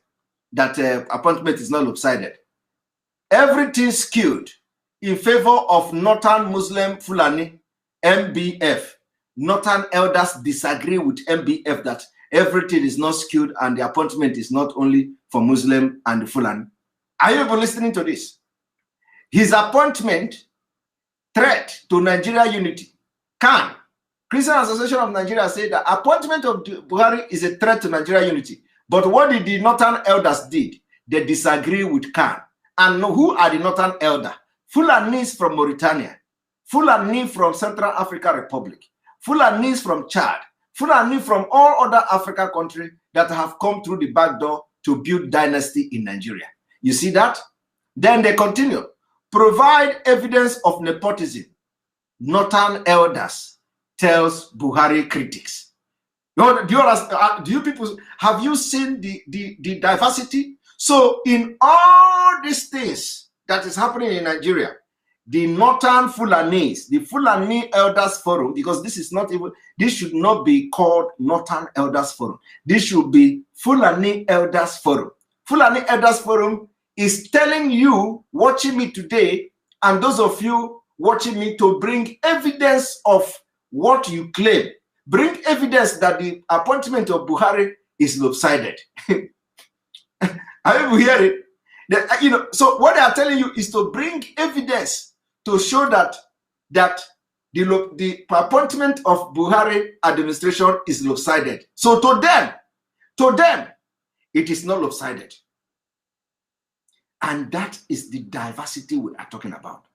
That appointment is not lopsided. Everything skewed in favor of Northern Muslim Fulani, MBF. Northern elders disagree with MBF that everything is not skewed and the appointment is not only for Muslim and Fulani. Are you even listening to this? His appointment, threat to Nigeria unity. Can Christian Association of Nigeria say that appointment of Buhari is a threat to Nigeria unity? But what did the Northern elders did? They disagree with Khan. And who are the Northern elder? Fulanis from Mauritania, Fulani from Central African Republic, Fulanis from Chad, Fulani from all other African countries that have come through the back door to build dynasty in Nigeria. You see that? Then they continue. Provide evidence of nepotism. Northern elders tells Buhari critics. Do you understand? Do you people, have you seen the diversity? So in all these things that is happening in Nigeria, the Northern Fulanis, the Fulani Elders Forum, because this is not even, this should not be called Northern Elders Forum. This should be Fulani Elders Forum. Fulani Elders Forum is telling you, watching me today, and those of you watching me, to bring evidence of what you claim. bring evidence that the appointment of Buhari is lopsided. Are you hearing it? So what they are telling you is to bring evidence to show that the appointment of Buhari administration is lopsided. So to them, it is not lopsided. And that is the diversity we are talking about.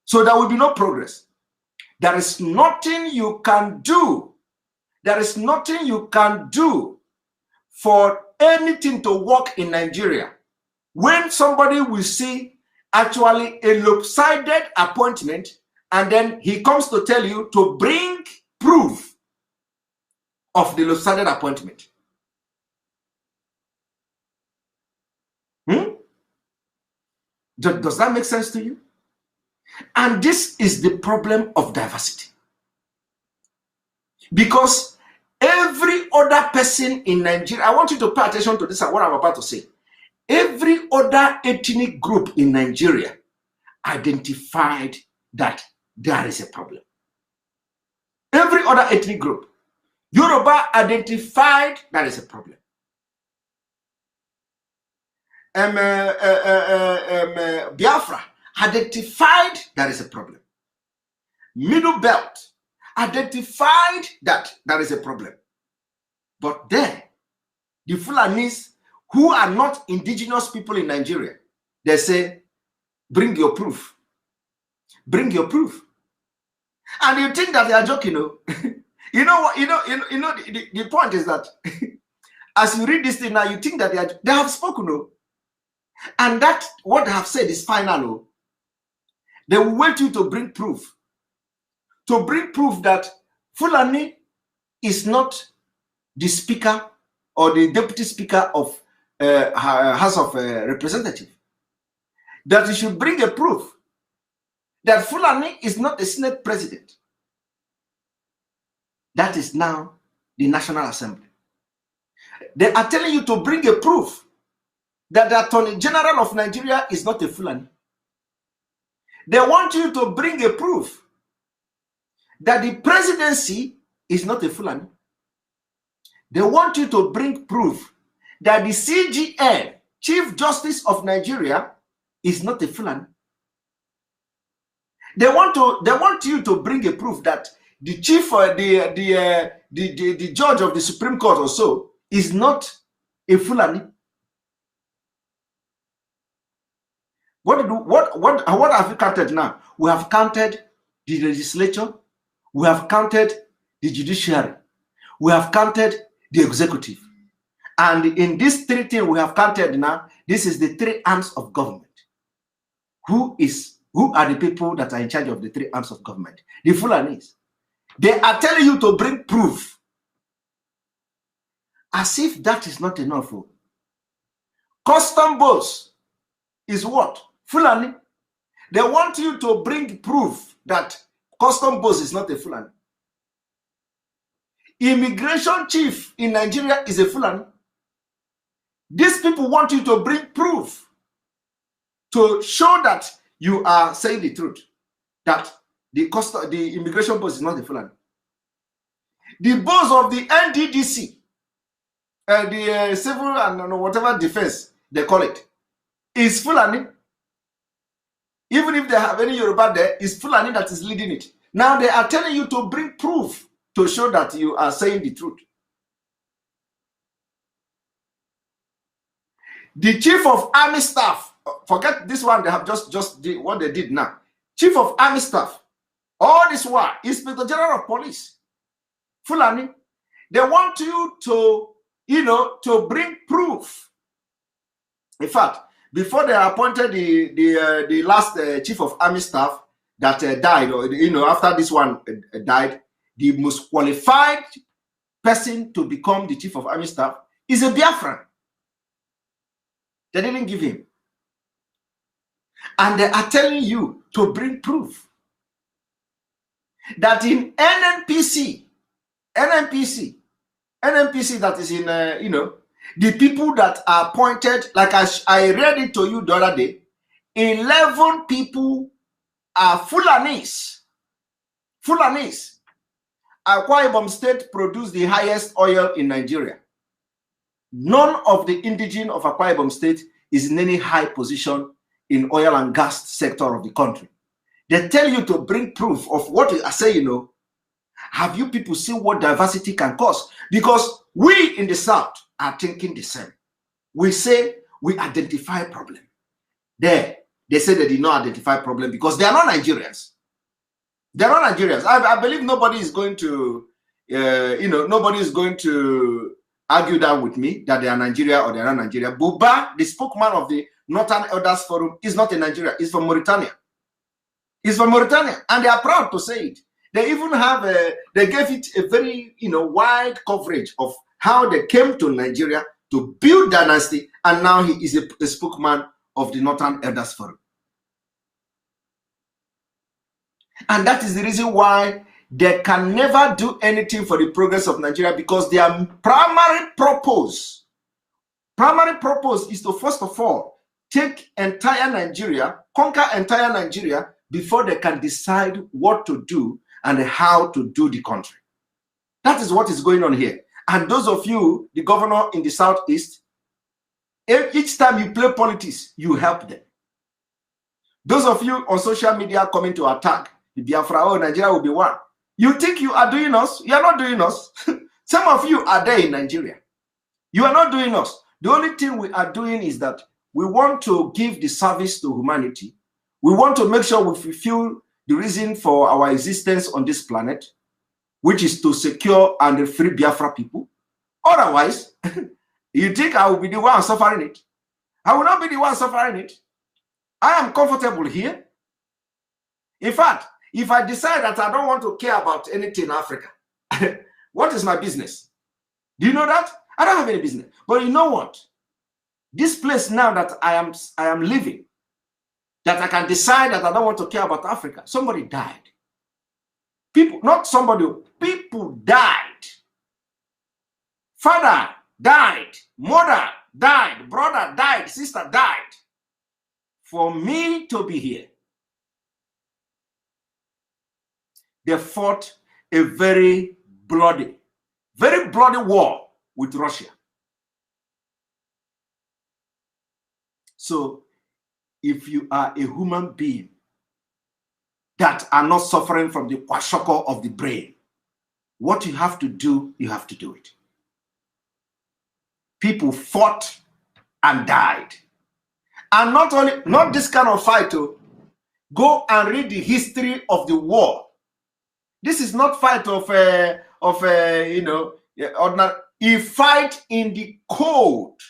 So there will be no progress. There is nothing you can do. There is nothing you can do for anything to work in Nigeria when somebody will see actually a lopsided appointment and then he comes to tell you to bring proof of the lopsided appointment. Does that make sense to you? And this is the problem of diversity. Because every other person in Nigeria, I want you to pay attention to this and what I'm about to say. Every other ethnic group in Nigeria identified that there is a problem. Every other ethnic group. Yoruba identified there is a problem. Biafra identified there is a problem. Middle Belt identified that there is a problem. But then, the Fulanis, who are not indigenous people in Nigeria, they say, bring your proof. Bring your proof. And you think that they are joking, no? You know what? The point is that as you read this thing now, you think that they have spoken, no? And that what they have said is final, no? They will want you to bring proof. To bring proof that Fulani is not the speaker or the deputy speaker of House of Representatives. That you should bring a proof that Fulani is not a Senate president. That is now the National Assembly. They are telling you to bring a proof that the Attorney General of Nigeria is not a Fulani. They want you to bring a proof that the presidency is not a Fulani. They want you to bring proof that the CGN, Chief Justice of Nigeria, is not a Fulani. They want you to bring a proof that the chief, the judge of the Supreme Court or so is not a Fulani. What have you counted now? We have counted the legislature, we have counted the judiciary, we have counted the executive. And in these three things we have counted now, this is the three arms of government. Who are the people that are in charge of the three arms of government? The Fulanis. They are telling you to bring proof. As if that is not enough. Custom boats is what? Fulani. They want you to bring proof that custom boats is not a Fulani. Immigration chief in Nigeria is a Fulani. These people want you to bring proof to show that you are saying the truth, that the immigration boss is not the Fulani. The boss of the NDDC, the civil and whatever defense they call it, is Fulani. Even if they have any Yoruba there, it's Fulani that is leading it. Now they are telling you to bring proof to show that you are saying the truth. The chief of army staff, forget this one, they have just did what they did now. Chief of army staff, all this while, Inspector General of Police, Fulani, they want you to, to bring proof. In fact, before they appointed the last chief of army staff that died, or after this one died, the most qualified person to become the chief of army staff is a Biafran. They didn't give him. And they are telling you to bring proof that in NNPC that is in, the people that are appointed, like I read it to you the other day, 11 people are Fulanis. Akwa Ibom State produced the highest oil in Nigeria. None of the indigenes of Akwa Ibom State is in any high position in oil and gas sector of the country. They tell you to bring proof of what I say, you know. Have you people seen what diversity can cause? Because we in the South are thinking the same. We say we identify problem. There, they say they did not identify problem because they are not Nigerians. They are not Nigerians. I believe nobody is going to, nobody is going to argue that with me that they are Nigeria or they are not Nigeria. Buba, the spokesman of the Northern Elders Forum, is not in Nigeria. He's from Mauritania. He's from Mauritania, and they are proud to say it. They even have they gave it a very wide coverage of how they came to Nigeria to build dynasty, and now he is a spokesman of the Northern Elders Forum. And that is the reason why they can never do anything for the progress of Nigeria, because their primary purpose is to first of all take entire Nigeria, conquer entire Nigeria before they can decide what to do and how to do the country. That is what is going on here. And those of you, the governor in the Southeast, each time you play politics, you help them. Those of you on social media coming to attack the Biafra, oh, Nigeria will be one. You think you are doing us? You are not doing us. Some of you are there in Nigeria. You are not doing us. The only thing we are doing is that we want to give the service to humanity. We want to make sure we fulfill the reason for our existence on this planet, which is to secure and free Biafra people. Otherwise, you think I will be the one suffering it? I will not be the one suffering it. I am comfortable here. In fact, if I decide that I don't want to care about anything in Africa, what is my business? Do you know that? I don't have any business. But you know what? This place now that I am living, that I can decide that I don't want to care about Africa. Somebody died. People, not somebody, people died. Father died. Mother died. Brother died. Sister died. For me to be here. They fought a very bloody war with Russia. So, if you are a human being that are not suffering from the kwashiorkor of the brain, what you have to do it. People fought and died. And not this kind of fight. Go and read the history of the war. This is not fight of ordinary. He fight in the cold.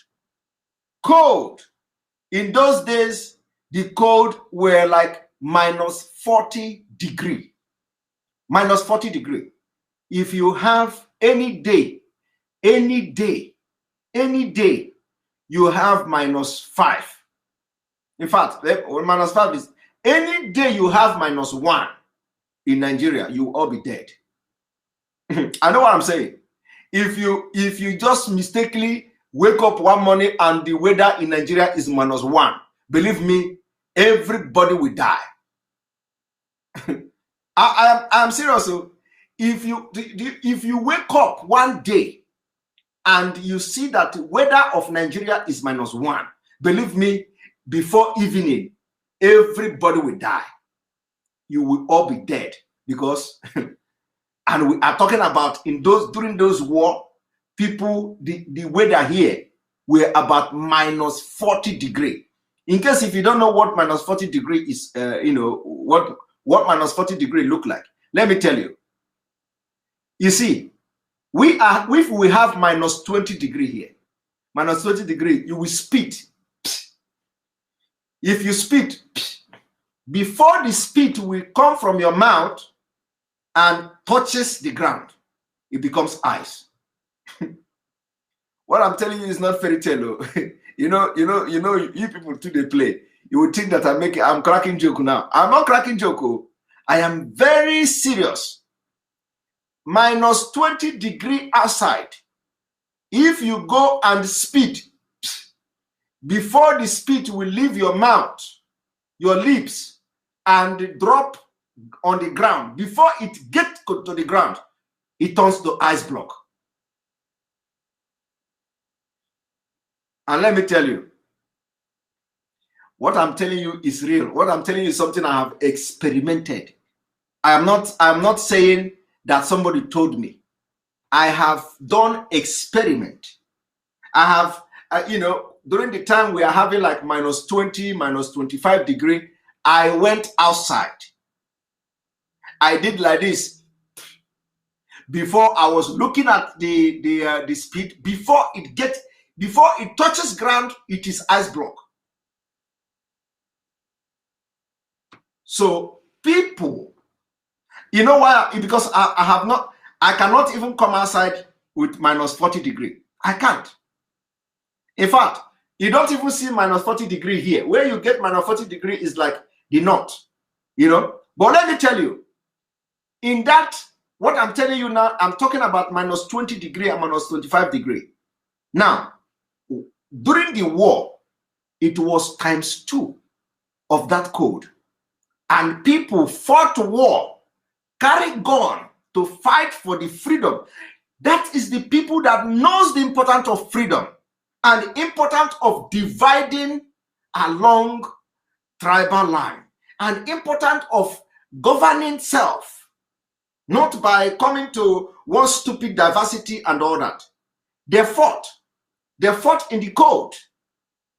In those days, the cold were like minus 40 degree. Minus 40 degree. If you have any day, you have minus 5. In fact, minus 5 is any day you have minus 1 in Nigeria, you will all be dead. I know what I'm saying. If you just mistakenly wake up one morning and the weather in Nigeria is minus 1, believe me, everybody will die. I'm serious. If you wake up one day and you see that the weather of Nigeria is minus 1, believe me, before evening, everybody will die. You will all be dead, because and we are talking about during those war, people, the weather here were about minus 40 degree. In case if you don't know what minus 40 degree is, what minus 40 degree look like, let me tell you. You see, if we have minus 20 degree here, minus 20 degree, you will spit. If you spit, before the spit will come from your mouth and touches the ground, it becomes ice. What I'm telling you is not fairy tale. You people too, they play. You would think that I'm cracking joke now. I'm not cracking joke. I am very serious. Minus 20 degree outside. If you go and spit, before the spit will leave your mouth, your lips, and drop on the ground, before it gets to the ground, it turns to ice block. And let me tell you, what I'm telling you is real. What I'm telling you is something I have experimented. I'm not saying that somebody told me. I have done experiment. I have, during the time we are having like minus 20, minus 25 degree, I went outside. I did like this. Before I was looking at the speed, before it touches ground, it is ice block. So people, you know why? Because I cannot even come outside with minus 40 degree. I can't. In fact, you don't even see minus 40 degree here. Where you get minus 40 degree is like the north, But let me tell you, in that, what I'm telling you now, I'm talking about minus 20 degree and minus 25 degree. Now, during the war, it was ×2 of that code. And people fought war, carried gun to fight for the freedom. That is the people that knows the importance of freedom and the importance of dividing along tribal line and importance of governing self, not by coming to one stupid diversity and all that. They fought in the code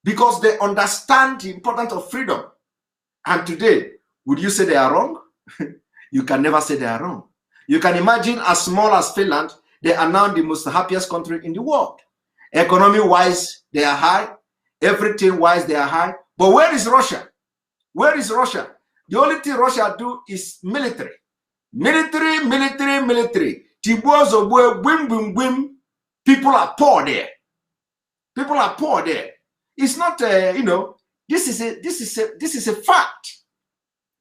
because they understand the importance of freedom. And today, would you say they are wrong? You can never say they are wrong. You can imagine as small as Finland, they are now the most happiest country in the world. Economy-wise, they are high. Everything-wise, they are high. But where is Russia? Where is Russia? The only thing Russia do is military. Military. Tibuazo, boom, boom, boom. People are poor there. People are poor there. It's not, this is a fact.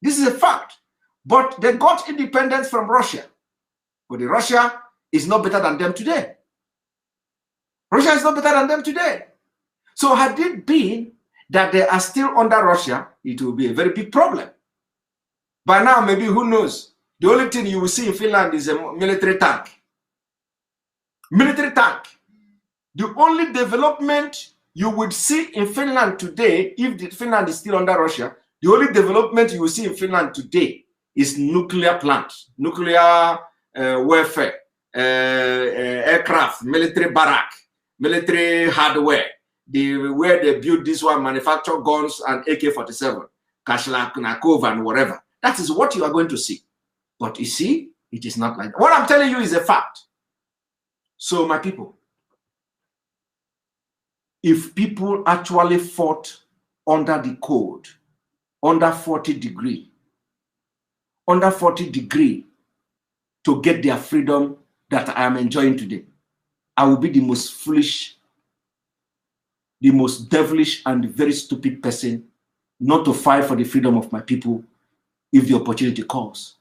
This is a fact. But they got independence from Russia. But Russia is not better than them today. Russia is not better than them today. So had it been that they are still under Russia, it will be a very big problem. By now, maybe, who knows? The only thing you will see in Finland is a military tank. Military tank. The only development you would see in Finland today, if Finland is still under Russia, the only development you will see in Finland today is nuclear plant, nuclear warfare, aircraft, military barrack, military hardware, where they build this one, manufacture guns and AK-47, Kalashnikov and whatever. That is what you are going to see. But you see, it is not like that. What I'm telling you is a fact. So my people, if people actually fought under the code, under 40 degree to get their freedom that I am enjoying today, I will be the most foolish, the most devilish and very stupid person not to fight for the freedom of my people if the opportunity calls.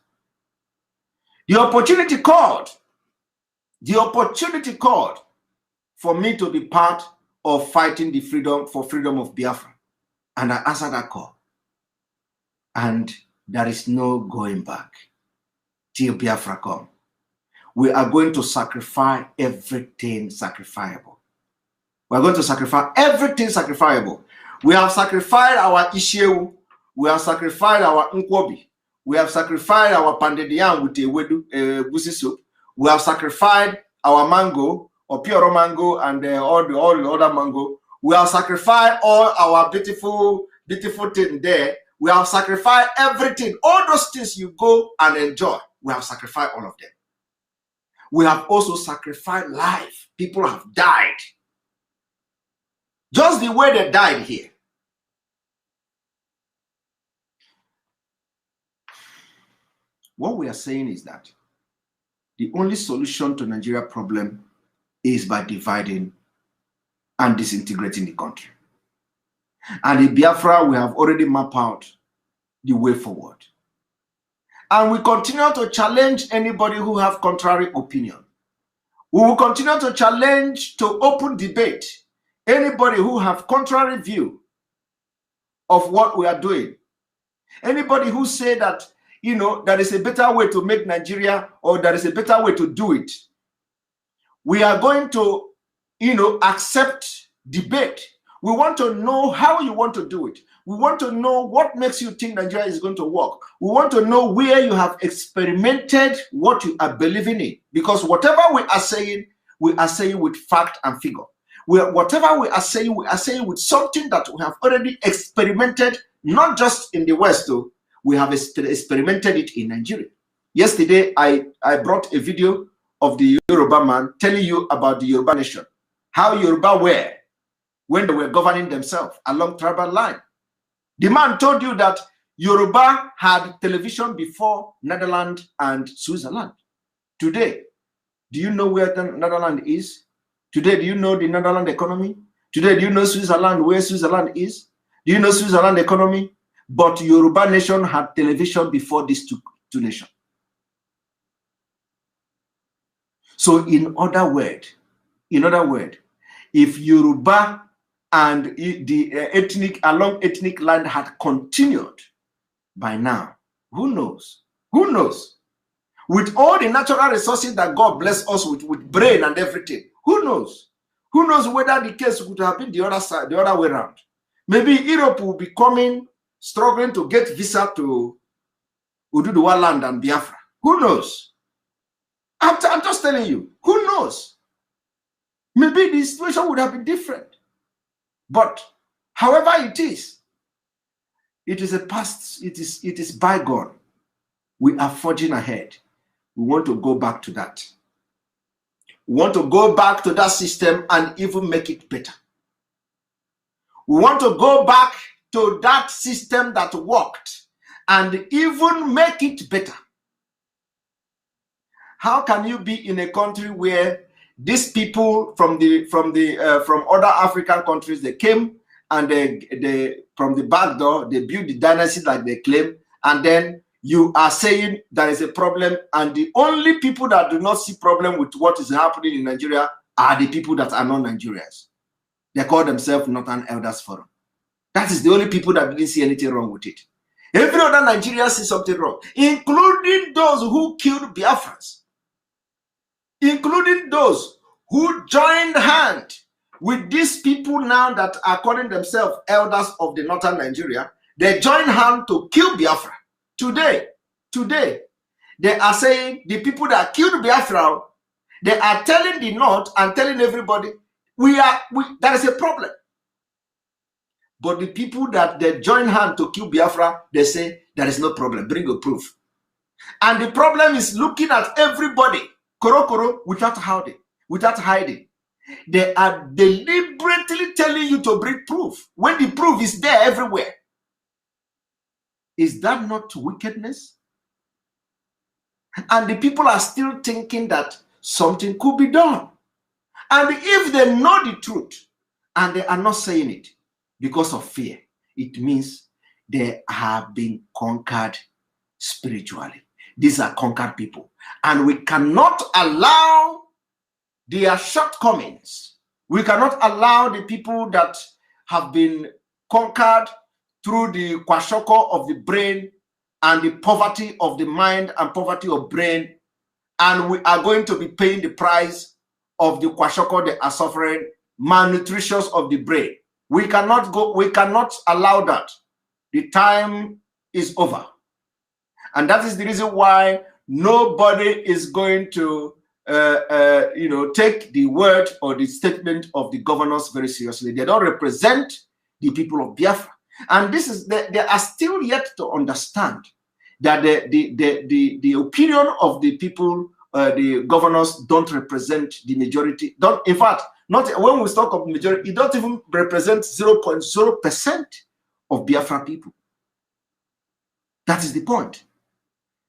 The opportunity called for me to be part of fighting the freedom of Biafra. And I answered that call. And there is no going back till Biafra come. We are going to sacrifice everything sacrificable. We are going to sacrifice everything sacrificable. We have sacrificed our Ishewu. We have sacrificed our Nkwobi. We have sacrificed our Pandedian with a busi soup. We have sacrificed our mango, or pure mango, and all the other mango. We have sacrificed all our beautiful thing there. We have sacrificed everything. All those things you go and enjoy, we have sacrificed all of them. We have also sacrificed life. People have died. Just the way they died here. What we are saying is that the only solution to Nigeria problem is by dividing and disintegrating the country. And in Biafra, we have already mapped out the way forward. And we continue to challenge anybody who has contrary opinion. We will continue to challenge, to open debate, anybody who has contrary view of what we are doing. Anybody who say that you know, there is a better way to make Nigeria, or there is a better way to do it. We are going to, you know, accept debate. We want to know how you want to do it. We want to know what makes you think Nigeria is going to work. We want to know where you have experimented what you are believing in. Because whatever we are saying with fact and figure. Whatever we are saying with something that we have already experimented, not just in the West, though. We have experimented it in Nigeria. Yesterday, I brought a video of the Yoruba man telling you about the Yoruba nation, how Yoruba were when they were governing themselves along tribal line. The man told you that Yoruba had television before Netherlands and Switzerland. Today, do you know where the Netherlands is? Today, do you know the Netherlands economy? Today, do you know Switzerland, where Switzerland is? Do you know Switzerland economy? But Yoruba nation had television before these two nations. So in other words, if Yoruba and the ethnic line had continued by now, who knows? Who knows? With all the natural resources that God bless us with brain and everything, who knows? Who knows whether the case would have been the other side, the other way around? Maybe Europe will be struggling to get visa to Ududuwa land and Biafra. Who knows? I'm just telling you, who knows? Maybe the situation would have been different. But however it is a past, it is bygone. We are forging ahead. We want to go back to that. We want to go back to that system and even make it better. We want to go back to that system that worked and even make it better. How can you be in a country where these people from other African countries, they came and they from the back door, they built the dynasty like they claim, and then you are saying there is a problem, and the only people that do not see problem with what is happening in Nigeria are the people that are not Nigerians. They call themselves Northern Elders Forum. That is the only people that didn't see anything wrong with it. Every other Nigerian sees something wrong, including those who killed Biafrans, including those who joined hand with these people now that are calling themselves elders of the Northern Nigeria. They joined hand to kill Biafra. Today, they are saying the people that killed Biafra, they are telling the North and telling everybody, there is a problem. But the people that they join hand to kill Biafra, they say there is no problem. Bring a proof. And the problem is looking at everybody, koro without hiding. They are deliberately telling you to bring proof when the proof is there everywhere. Is that not wickedness? And the people are still thinking that something could be done. And if they know the truth and they are not saying it because of fear, it means they have been conquered spiritually. These are conquered people. And we cannot allow their shortcomings. We cannot allow the people that have been conquered through the kwashoko of the brain and the poverty of the mind and poverty of brain, and we are going to be paying the price of the kwashoko they are suffering, malnutrition of the brain. We cannot allow that. The time is over. And that is the reason why nobody is going to take the word or the statement of the governors very seriously. They don't represent the people of Biafra. And this is they are still yet to understand that the opinion of the people, the governors, don't represent the majority. In fact, not when we talk of majority, it don't even represent 0.0% of Biafra people. That is the point.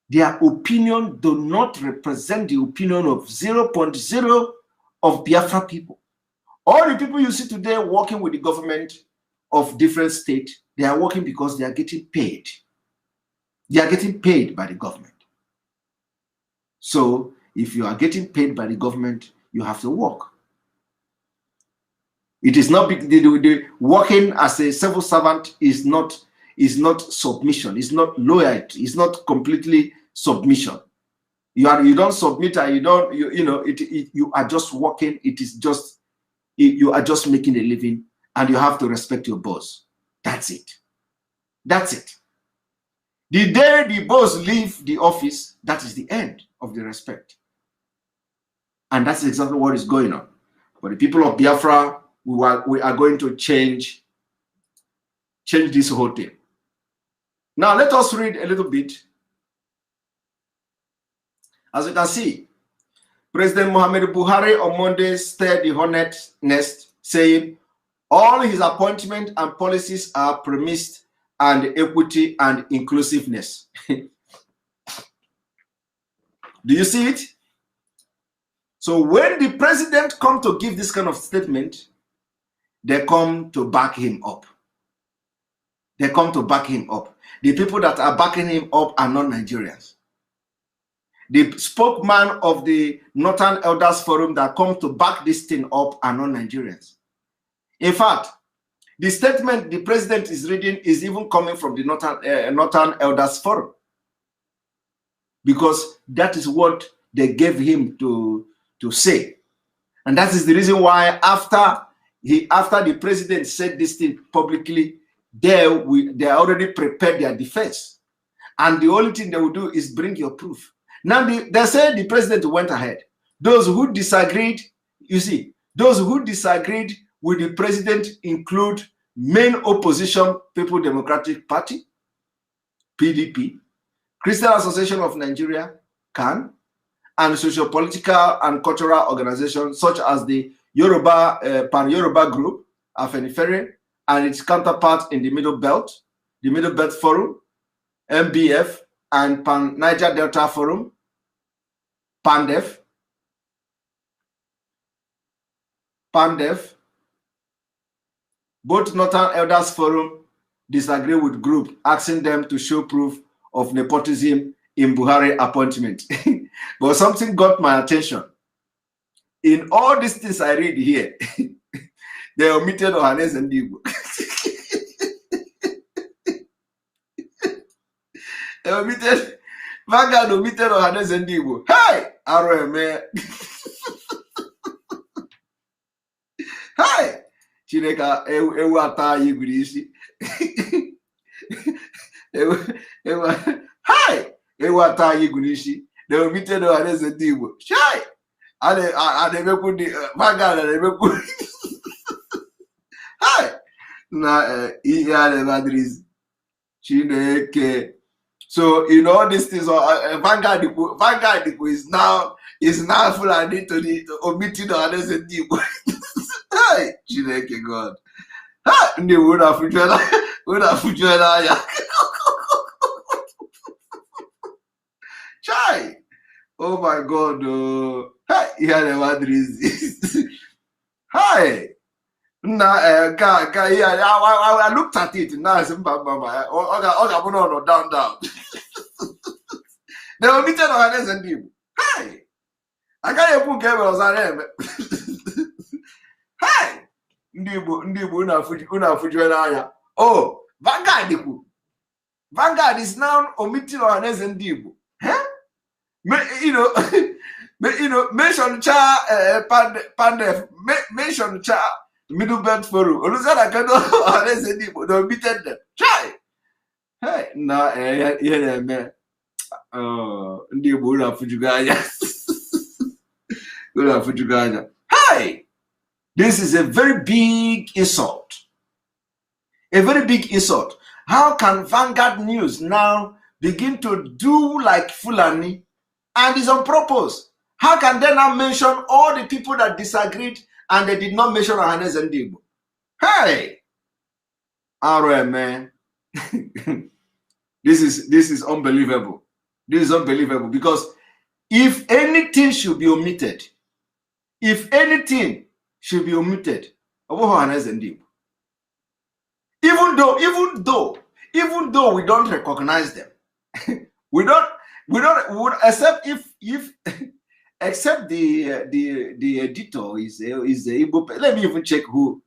Their opinion do not represent the opinion of 0.0 of Biafra people. All the people you see today working with the government of different states, they are working because they are getting paid. They are getting paid by the government. So if you are getting paid by the government, you have to work. It is not the working as a civil servant is not is not submission, it's not loyalty, it's not completely submission. You don't submit and you are just working. It is just you are just making a living, and you have to respect your boss. That's it. That's it. The day the boss leave the office, that is the end of the respect. And that's exactly what is going on. For the people of Biafra, we are going to change this whole thing. Now let us read a little bit. As you can see, President Muhammadu Buhari on Monday stirred the hornet's nest, saying all his appointments and policies are premised on equity and inclusiveness. Do you see it? So when the president comes to give this kind of statement, they come to back him up. They come to back him up. The people that are backing him up are not Nigerians. The spokesman of the Northern Elders Forum that come to back this thing up are not Nigerians. In fact, the statement the president is reading is even coming from the Northern Elders Forum, because that is what they gave him to say. And that is the reason why after the president said this thing publicly, they already prepared their defense. And the only thing they will do is bring your proof. Now, they say the president went ahead. Those who disagreed, you see, those who disagreed with the president include main opposition People Democratic Party, PDP, Christian Association of Nigeria, CAN, and socio-political and cultural organizations such as the Pan-Yoruba Group, Afenifere, and its counterpart in the Middle Belt Forum, MBF, and Pan-Niger Delta Forum, PANDEF, both Northern Elders Forum disagree with group, asking them to show proof of nepotism in Buhari appointment. But something got my attention. In all these things I read here, they omitted Ohanes and Igbo. They omitted, Vanguard omitted Ohanes and Igbo. Hey! RMA. Hey! Chineka ewu ata yigurisi. Hi! Ewu ata yigurisi. They omitted Ohanes and Igbo. Hey! And they make the Vanguard and they make Hi! Na iya le Madrid. Chineke. So in all these things, Vanguard is now full and into the omitting Ohanes and Igbo. Hi, Chineke God. Ha! Ndi would future ya. Chai. Oh my God. Hi, here the Madrid. Hi. I looked at it now. I said, down. They were meeting on Ohanes and Igbo. Hi. I can't even get Hi. Ndibu una fujuela. Oh, Vanguard is now omitting Ohanes and Igbo. Huh? Mention cha Pandef, mention cha Middle Belt Forum. Oluzana kano Ohanes and Igbo. They omitted them. Try. Hey, na man. Ndibu una fujuganya. Una fujuganya. Hi. This is a very big insult. A very big insult. How can Vanguard News now begin to do like Fulani, and it's on purpose? How can they now mention all the people that disagreed and they did not mention Ohanes and Igbo? Hey! Man. This is unbelievable. This is unbelievable, because if anything should be omitted, even though we don't recognize them, we would accept if except the editor is the Igbo. Let me even check who.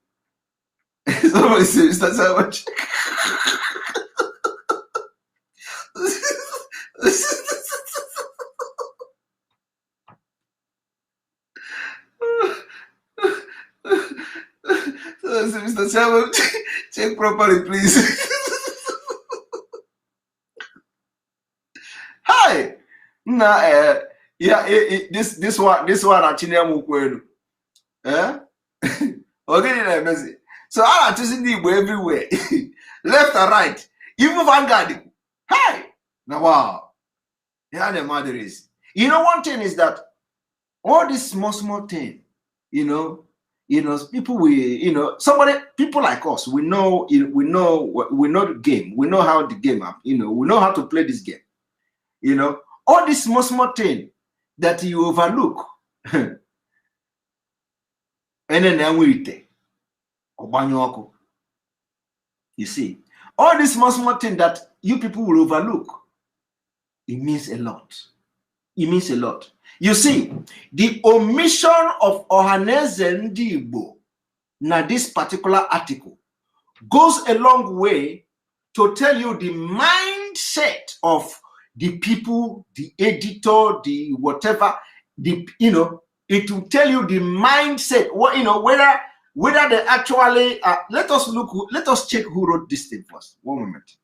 So, Mr. Chairman, check properly, please. Hi. Nah, yeah, this one actually I'm eh? Okay, message. So I'm choosing the everywhere, left and right, even Vanguard. Hi. Now, wow. Yeah, the mother is. You know, one thing is that all this small thing, people people like us, we know the game, we know how the game up, we know how to play this game. All this small thing that you overlook, and then we you see, all this small thing that you people will overlook, it means a lot. It means a lot. You see, the omission of Ohaneze Ndigbo na this particular article goes a long way to tell you the mindset of the people, the editor, the whatever, it will tell you the mindset, whether they actually, let us check who wrote this thing first. One moment.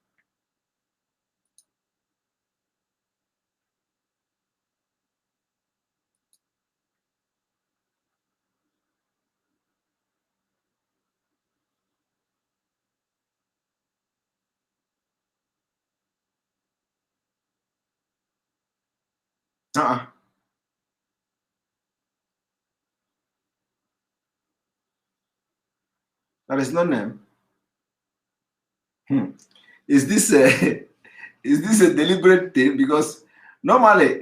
There is no name. Is this a deliberate thing? Because normally,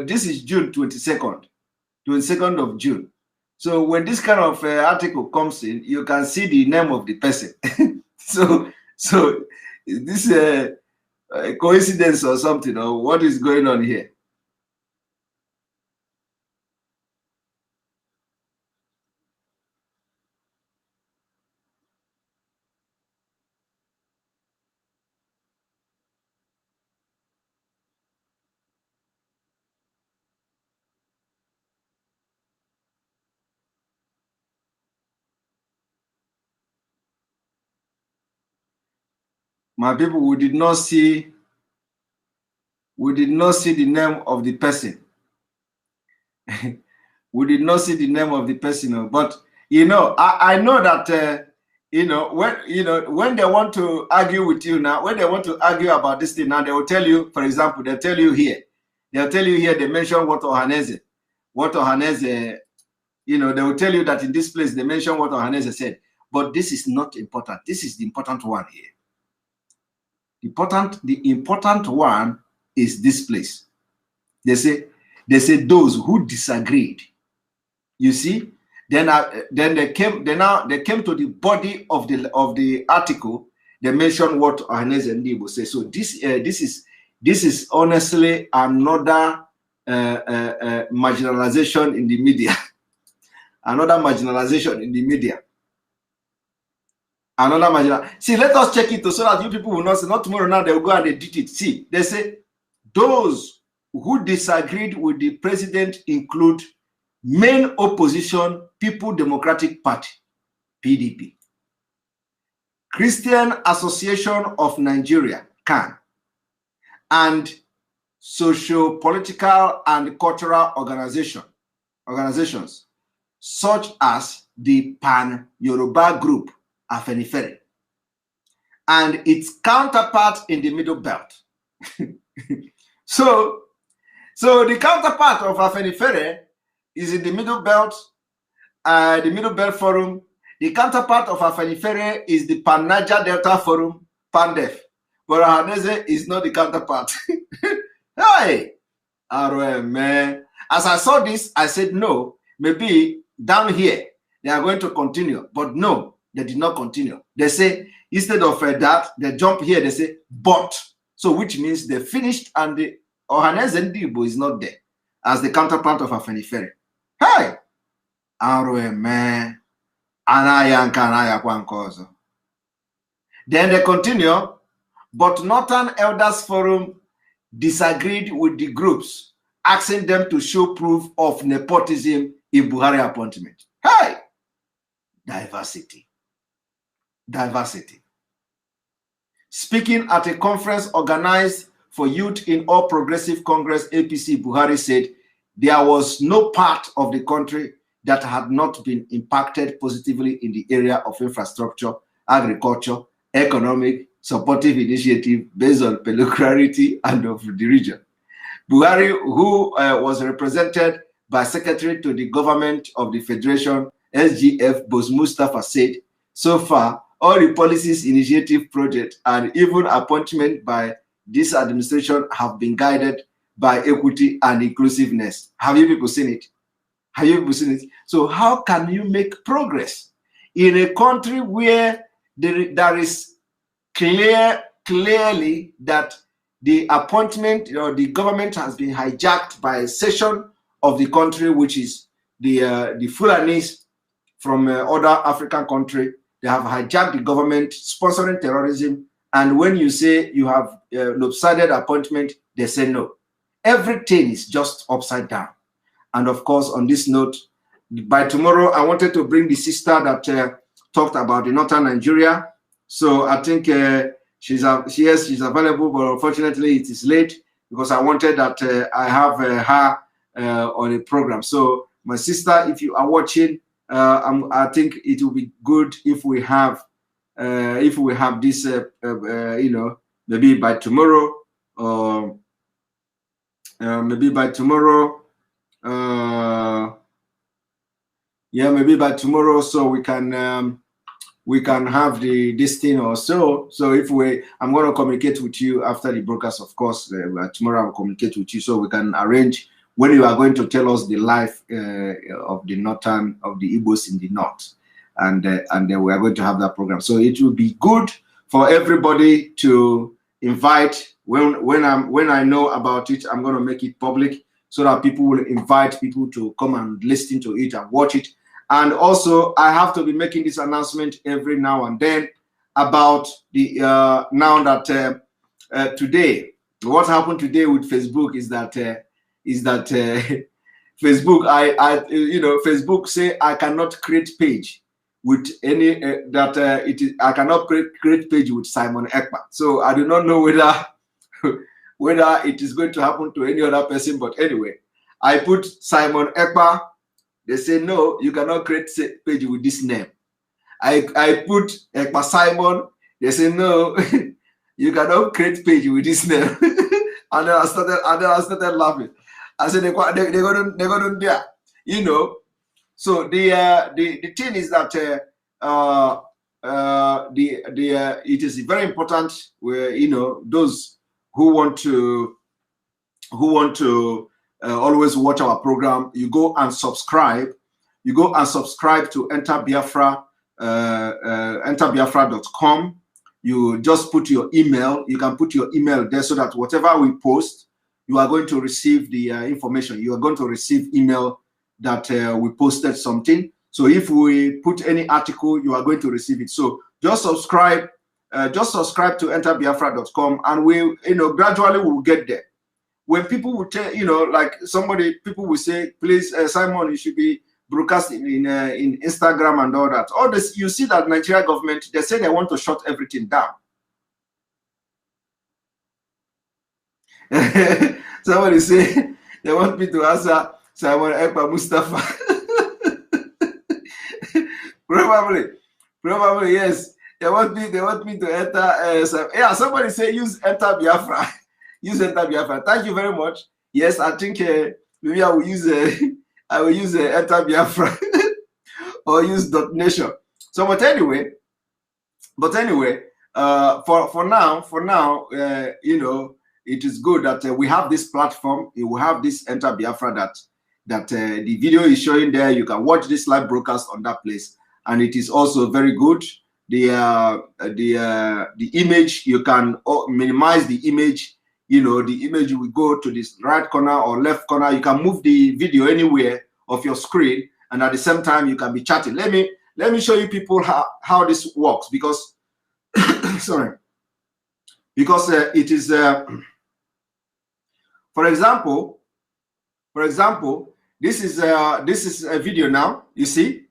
this is June 22nd of June. So when this kind of article comes in, you can see the name of the person. so is this a coincidence or something, or what is going on here? My people, we did not see the name of the person. We did not see the name of the person, but I know that when they want to argue with you now, when they want to argue about this thing now, they will tell you, for example, they'll tell you here, they mention what Ohaneze, they will tell you that in this place they mention what Ohaneze said, but this is not important. This is the important one here. The important one is this place. They say those who disagreed. You see, then they came to the body of the article. They mentioned what Ohaneze Ndigbo say. So this is honestly another marginalization in the media. Another marginalization in the media. See, let us check it so that you people will not say, not tomorrow now, they will go and edit it. See, they say those who disagreed with the president include main opposition People Democratic Party, PDP, Christian Association of Nigeria, CAN, and socio-political and cultural organizations such as the Pan-Yoruba group, Afenifere, and its counterpart in the Middle Belt. So the counterpart of Afenifere is in the Middle Belt, the Middle Belt Forum. The counterpart of Afenifere is the Pan-Niger Delta Forum, PANDEF. But Ohaneze is not the counterpart. Hey! Man. As I saw this, I said, no, maybe down here, they are going to continue. But no, they did not continue. They say, instead of that, they jump here, they say, but. So which means they finished and the Ohaneze Ndigbo is not there as the counterpart of Afenifere. Hey! Man. Then they continue, but Northern Elders Forum disagreed with the groups, asking them to show proof of nepotism in Buhari appointment. Hey! Diversity. Diversity. Speaking at a conference organized for Youth in All Progressive Congress, APC, Buhari said there was no part of the country that had not been impacted positively in the area of infrastructure, agriculture, economic, supportive initiative based on peculiarity and of the region. Buhari, who was represented by Secretary to the Government of the Federation, SGF, Boss Mustafa, said, so far, all the policies, initiative, project, and even appointment by this administration have been guided by equity and inclusiveness. Have you people seen it? Have you people seen it? So how can you make progress in a country where there is clearly that the appointment or the government has been hijacked by a section of the country, which is the Fulanis from other African countries? They have hijacked the government, sponsoring terrorism. And when you say you have lopsided appointment, they say no. Everything is just upside down. And of course, on this note, by tomorrow, I wanted to bring the sister that talked about the northern Nigeria. So I think she's available, but unfortunately it is late because I wanted that I have her on a program. So my sister, if you are watching, I think it will be good if we have this, you know, maybe by tomorrow, maybe by tomorrow, yeah, maybe by tomorrow, so we can have this thing or so. So if I'm going to communicate with you after the broadcast, of course. Tomorrow I'll communicate with you so we can arrange when you are going to tell us the life of the Igbos in the north, and then we are going to have that program. So it will be good for everybody to invite. When I know about it, I'm going to make it public so that people will invite people to come and listen to it and watch it. And also, I have to be making this announcement every now and then about the now that today, what happened today with Facebook is that Facebook, Facebook say I cannot create page with any I cannot create page with Simon Ekpa. So I do not know whether it is going to happen to any other person. But anyway, I put Simon Ekpa. They say no, you cannot create page with this name. I put Ekpa Simon. They say no, you cannot create page with this name. And then I started laughing. I said they're gonna do that, you know. So the thing is that it is very important where, you know, those who want to always watch our program, you go and subscribe. You go and subscribe to Enter Biafra, enterbiafra.com. You just put your email. You can put your email there so that whatever we post, you are going to receive the information. You are going to receive email that we posted something. So if we put any article, you are going to receive it. So just subscribe to enterbiafra.com, and we, you know, gradually we will get there. When people will tell, you know, like people will say, please, Simon, you should be broadcasting in Instagram and all that. All this, you see that Nigeria government, they say they want to shut everything down. Somebody say they want me to answer Simon Ekpa Mustafa. Probably yes. They want me to enter. Yeah, somebody say use Enter Biafra. Use Enter Biafra. Thank you very much. Yes, I think maybe I will use Enter Biafra or use .nation. So, but anyway, for now, you know, it is good that we have this platform. We have this Enter Biafra that the video is showing there. You can watch this live broadcast on that place, and it is also very good. The image, you can minimize the image. You know, the image will go to this right corner or left corner. You can move the video anywhere of your screen, and at the same time you can be chatting. Let me show you people how this works, because sorry, because it is For example, this is a video now. You see,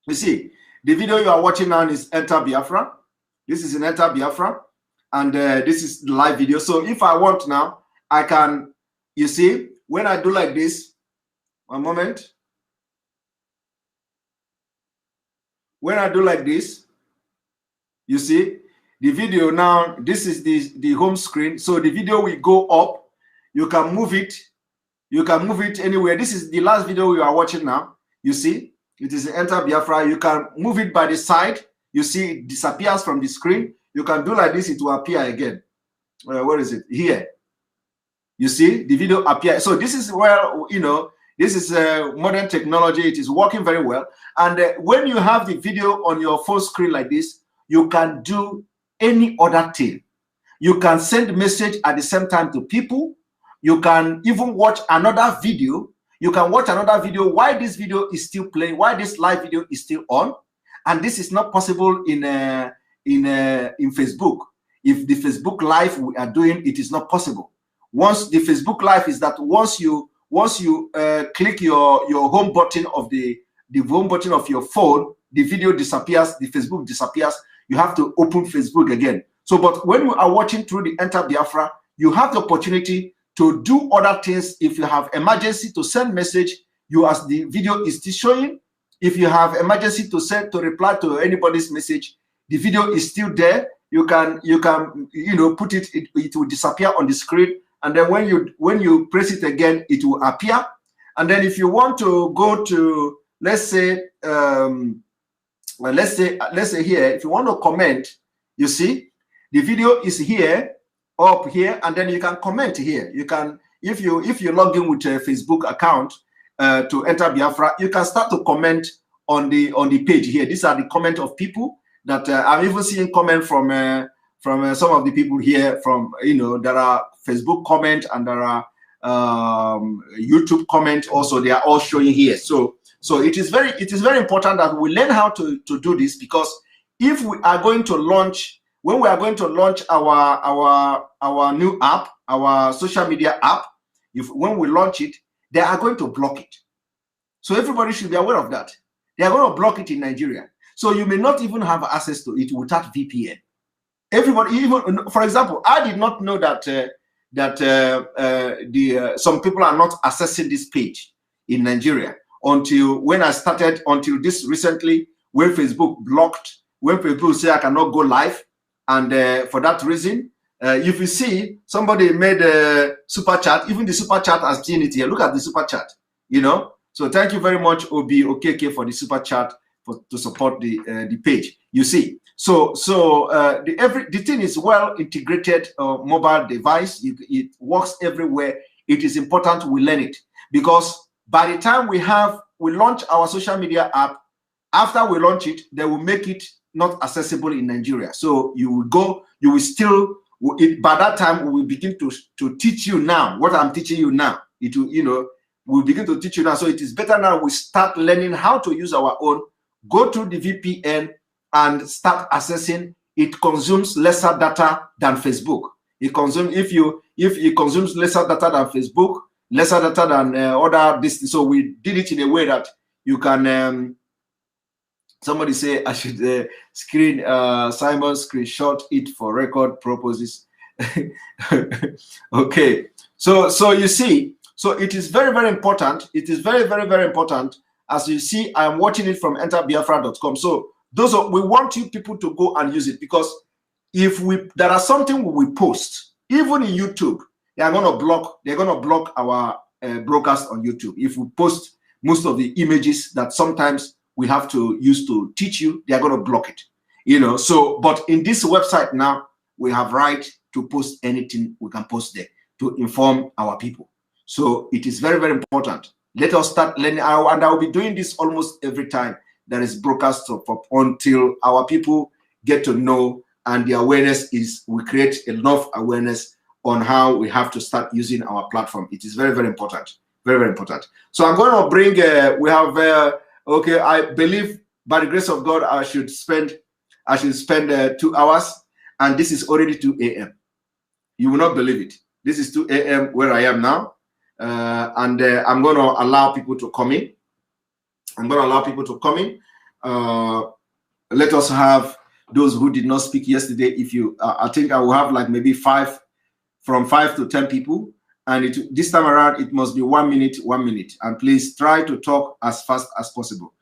you see the video you are watching now is Enter Biafra. This is an Enter Biafra, and this is the live video. So if I want now, I can. You see, when I do like this, one moment. When I do like this, you see the video now. This is the home screen. So the video will go up. You can move it. You can move it anywhere. This is the last video you are watching now. You see, it is Enter Biafra. You can move it by the side. You see, it disappears from the screen. You can do like this. It will appear again. Where is it? Here. You see, the video appear. So this is where, you know, this is modern technology. It is working very well. And when you have the video on your phone screen like this, you can do any other thing. You can send message at the same time to people. You can even watch another video. You can watch another video while this video is still playing, while this live video is still on. And this is not possible in Facebook. If the Facebook live we are doing, it is not possible. Once the Facebook live is that once you click your home button of the home button of your phone, the video disappears, the Facebook disappears. You have to open Facebook again. So, but when you are watching through the Enter Biafra, you have the opportunity to do other things. If you have emergency to send message, you as the video is still showing. If you have emergency to reply to anybody's message, the video is still there. You can put it, it will disappear on the screen. And then when you press it again, it will appear. And then if you want to go to, let's say here, if you want to comment, you see, the video is here, up here, and then you can comment here. You can, if you log in with a Facebook account to Enter Biafra, you can start to comment on the page here. These are the comment of people that I'm even seeing comment from some of the people here. From there are Facebook comment and there are YouTube comment also. They are all showing here. So it is very important that we learn how to do this, because if we are going to launch, when we are going to launch our new app, our social media app, when we launch it, they are going to block it. So everybody should be aware of that. They are going to block it in Nigeria. So you may not even have access to it without VPN. Everybody, even for example, I did not know that some people are not accessing this page in Nigeria until this recently, when Facebook blocked, when people say I cannot go live, and for that reason, if you see somebody made a super chat, even the super chat has seen it here. Look at the super chat, So thank you very much, Obi-Okeke, for the super chat to support the page. You see. So the thing is well integrated mobile device. It works everywhere. It is important we learn it, because by the time we launch our social media app, after we launch it, they will make it not accessible in Nigeria. So by that time we will begin to teach you now what I'm teaching you now. It will, we'll begin to teach you now. So it is better now we start learning how to use our own, go to the VPN and start accessing. It consumes lesser data than Facebook. It consumes, if it consumes lesser data than Facebook, lesser data than other distance. So we did it in a way that you can somebody say I should Simon screenshot it for record purposes. Okay, so you see, so it is very, very important. It is very, very, very important. As you see, I'm watching it from enterbiafra.com. So we want you people to go and use it, because if there are something we post, even in YouTube, they're gonna block our broadcast on YouTube. If we post most of the images that sometimes we have to use to teach you, they are gonna block it. So but in this website now, we have right to post anything we can post there to inform our people. So it is very, very important. Let us start learning, and I will be doing this almost every time there is broadcast until our people get to know, and the awareness is, we create enough awareness on how we have to start using our platform. It is very, very important. Very, very important. So I'm going to bring, we have, okay, I believe by the grace of God, I should spend 2 hours, and this is already 2 a.m. You will not believe it. This is 2 a.m. where I am now. And I'm going to allow people to come in. Let us have those who did not speak yesterday. If you, I think I will have like maybe from 5 to 10 people. And this time around, it must be 1 minute, 1 minute. And please try to talk as fast as possible.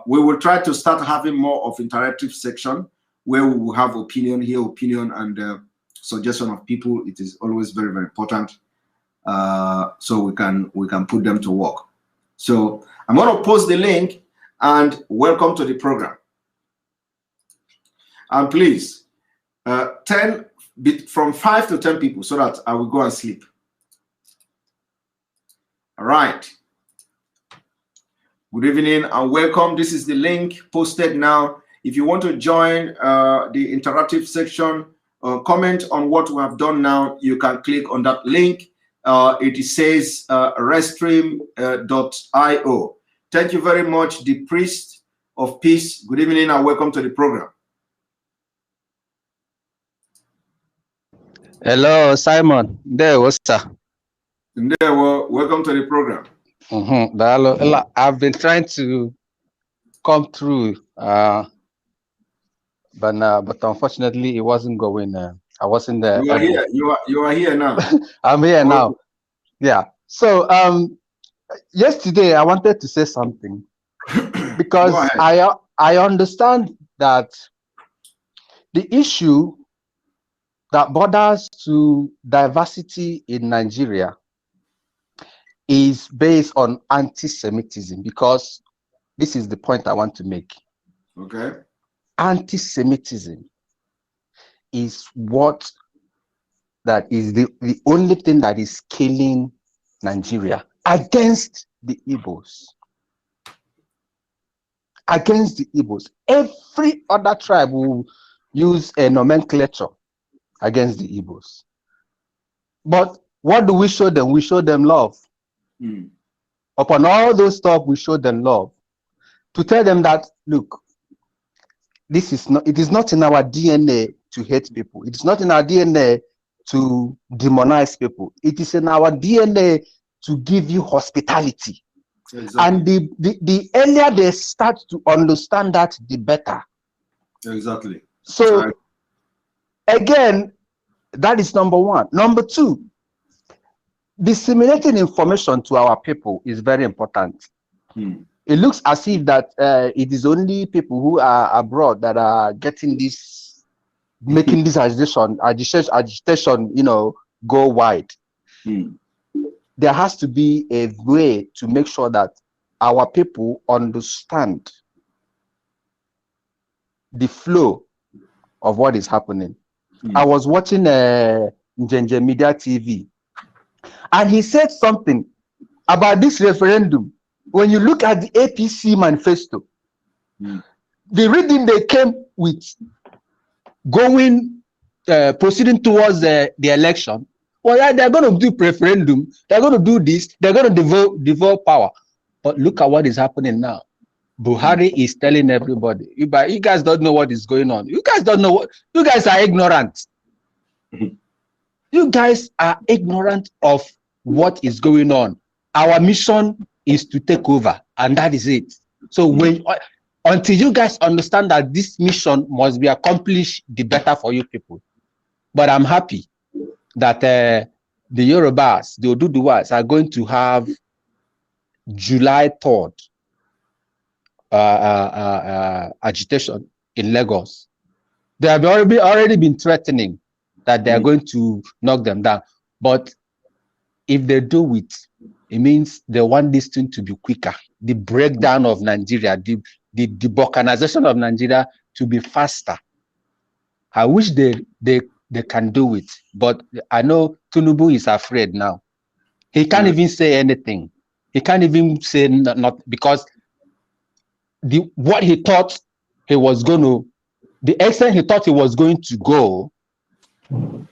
We will try to start having more of interactive section where we will have opinion, and suggestion of people. It is always very, very important. So we can put them to work. So I'm going to post the link and welcome to the program. And please, from 5 to 10 people so that I will go and sleep. All right. Good evening and welcome. This is the link posted now. If you want to join the interactive section, comment on what we have done now, you can click on that link. It says restream.io. Thank you very much, the priest of peace. Good evening and welcome to the program. Hello, Simon. There was sir. Welcome to the program. I've been trying to come through, but unfortunately, it wasn't going. I wasn't there. You are here. You are here now. I'm here now. Yeah. So yesterday I wanted to say something because I understand that the issue that borders to diversity in Nigeria is based on anti-Semitism, because this is the point I want to make. Okay. Anti-Semitism is what that is the only thing that is killing Nigeria against the Igbos. Against the Igbos. Every other tribe will use a nomenclature against the Igbos. But what do we show them? We show them love. Upon all those stuff, we show them love. To tell them that, look, it is not in our DNA to hate people. It is not in our DNA to demonize people. It is in our DNA to give you hospitality. Exactly. And the earlier they start to understand that, the better. Exactly. So, again, that is number one. Number two, disseminating information to our people is very important. It looks as if that it is only people who are abroad that are getting this, making this agitation, go wide. There has to be a way to make sure that our people understand the flow of what is happening. I was watching janjaweed TV, and he said something about this referendum. When you look at the APC manifesto, the reading they came with, proceeding towards the election, well, yeah, they're going to do referendum, they're going to do this, they're going to devolve power. But look at what is happening now. Buhari is telling everybody, you guys don't know what is going on. You guys don't know what, you guys are ignorant. You guys are ignorant of what is going on. Our mission is to take over, and that is it. So until you guys understand that this mission must be accomplished, the better for you people. But I'm happy that the Yorubas, the Oduduwas, are going to have July 3rd agitation in Lagos. They have already been threatening that they are going to knock them down. But if they do it, it means they want this thing to be quicker. The breakdown of Nigeria, the balkanization of Nigeria to be faster. I wish they can do it, but I know Tinubu is afraid now. He can't even say anything. He can't even say not because what he thought he was going to, the extent he thought he was going to go,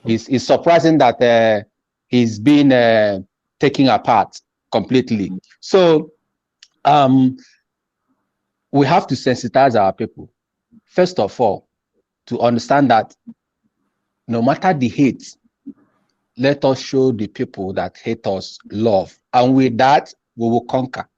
is surprising that he's been taken apart completely. So we have to sensitize our people, first of all, to understand that no matter the hate let us show the people that hate us love. And with that, we will conquer.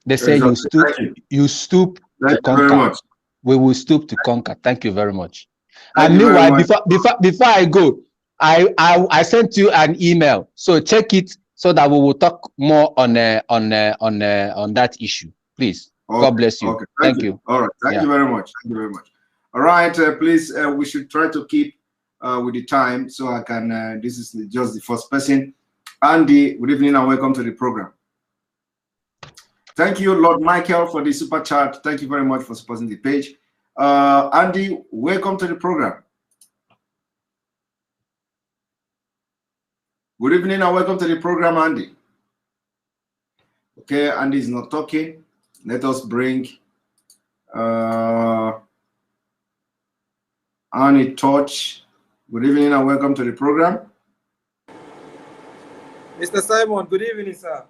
They say Exactly. you stoop to Thank you very conquer. much. We will stoop to conquer. Thank you very much. Thank And you very meanwhile, much. before I go, I sent you an email. So check it so that we will talk more on that issue. Please. Okay. God bless you. Okay. Thank you. All right. Thank you very much. Thank you very much. All right. Please, we should try to keep with the time so I can. This is just the first person. Andy, good evening and welcome to the program. Thank you, Lord Michael, for the super chat. Thank you very much for supporting the page. Andy, welcome to the program. Good evening and welcome to the program, Andy. Okay, Andy is not talking. Let us bring Annie Touch. Good evening and welcome to the program. Mr. Simon, good evening, sir.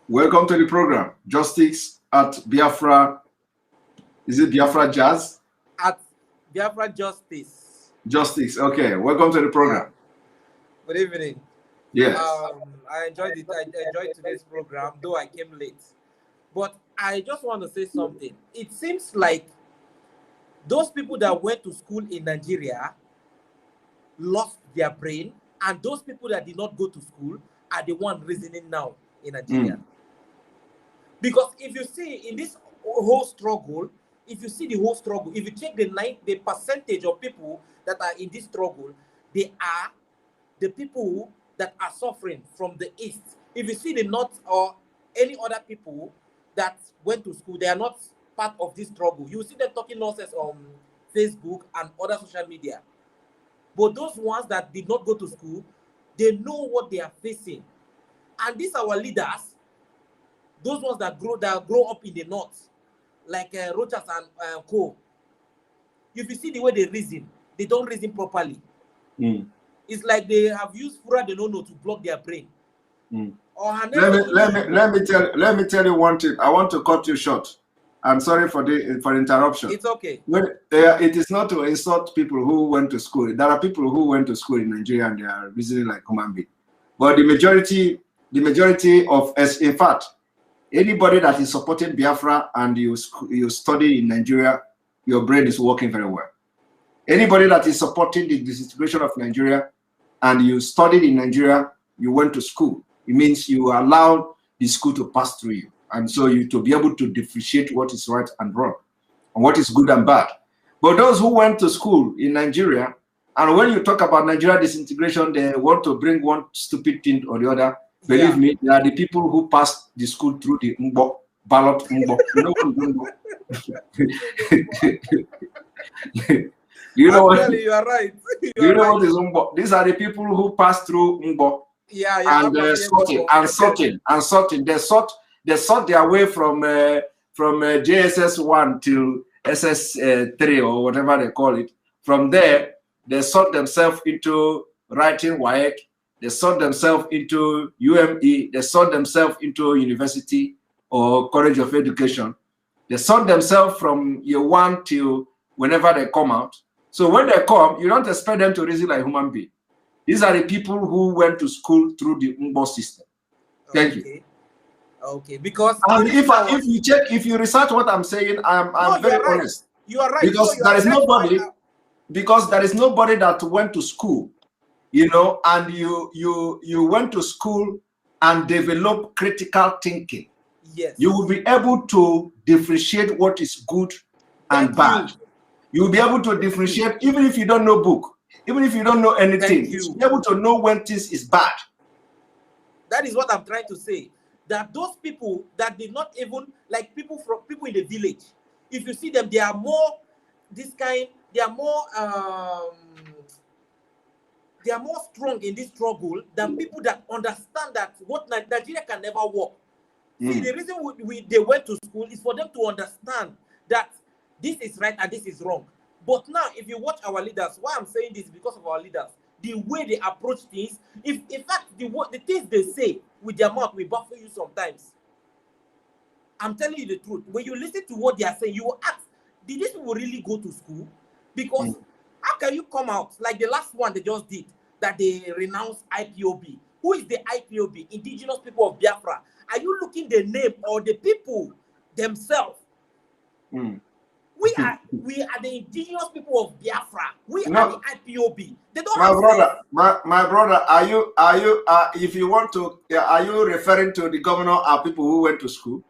Welcome to the program. Justice at Biafra. Is it Biafra Jazz? At Biafra Justice. Justice. Okay. Welcome to the program. Good evening. Yes. I enjoyed it. I enjoyed today's program, though I came late. But I just want to say something. It seems like those people that went to school in Nigeria lost their brain, and those people that did not go to school are the one reasoning now in Nigeria. Because if you see in this whole struggle, if you see the whole struggle, if you check the percentage of people that are in this struggle, they are the people that are suffering from the East. If you see the North or any other people that went to school, they are not part of this struggle. You see them talking nonsense on Facebook and other social media. But those ones that did not go to school, they know what they are facing. And these are our leaders, those ones that grow up in the North, like Rochas and Co. If you see the way they reason, they don't reason properly. It's like they have used fura de nono to block their brain. Let me tell you one thing. I want to cut you short. I'm sorry for the interruption. It's okay. It is not to insult people who went to school. There are people who went to school in Nigeria and they are reasoning like human beings. But the majority of us, in fact, anybody that is supporting Biafra and you study in Nigeria, your brain is working very well. Anybody that is supporting the disintegration of Nigeria and you studied in Nigeria, you went to school. It means you allowed the school to pass through you. And so you to be able to differentiate what is right and wrong and what is good and bad. But those who went to school in Nigeria, and when you talk about Nigeria disintegration, they want to bring one stupid thing or the other. Believe me, they are the people who passed the school through the ballot. You know you know what? You are right. You know what is Umbo? These are the people who passed through Umbo. Sorting. They sort their way from JSS 1 to SS 3 or whatever they call it. From there, they sort themselves into writing WAEC. They sort themselves into UME. They sort themselves into university or college of education. They sort themselves from year 1 till whenever they come out. So when they come, you don't expect them to reason like human beings. These are the people who went to school through the Umbo system. Thank you. Okay, because if you research what I'm saying, I'm very honest. You are right. Because there is nobody that went to school, you know, and you went to school and developed critical thinking. Yes. You will be able to differentiate what is good and bad. You will be able to differentiate even if you don't know book, even if you don't know anything. You will be able to know when things is bad. That is what I'm trying to say. That those people that did not even like people in the village, if you see them, they are more they are more strong in this struggle than people that understand that what Nigeria can never work. See, the reason they went to school is for them to understand that this is right and this is wrong. But now, if you watch our leaders, why I'm saying this is because of our leaders, the way they approach things, in fact, the things they say with their mouth will baffle you sometimes. I'm telling you the truth. When you listen to what they are saying, you will ask, did these people really go to school? Because how can you come out like the last one they just did, that they renounce IPOB. Who is the IPOB? Indigenous people of Biafra. Are you looking the name or the people themselves? We are the indigenous people of Biafra. We are the IPOB. They don't my have brother, my brother, are you if you want to, are you referring to the governor or people who went to school?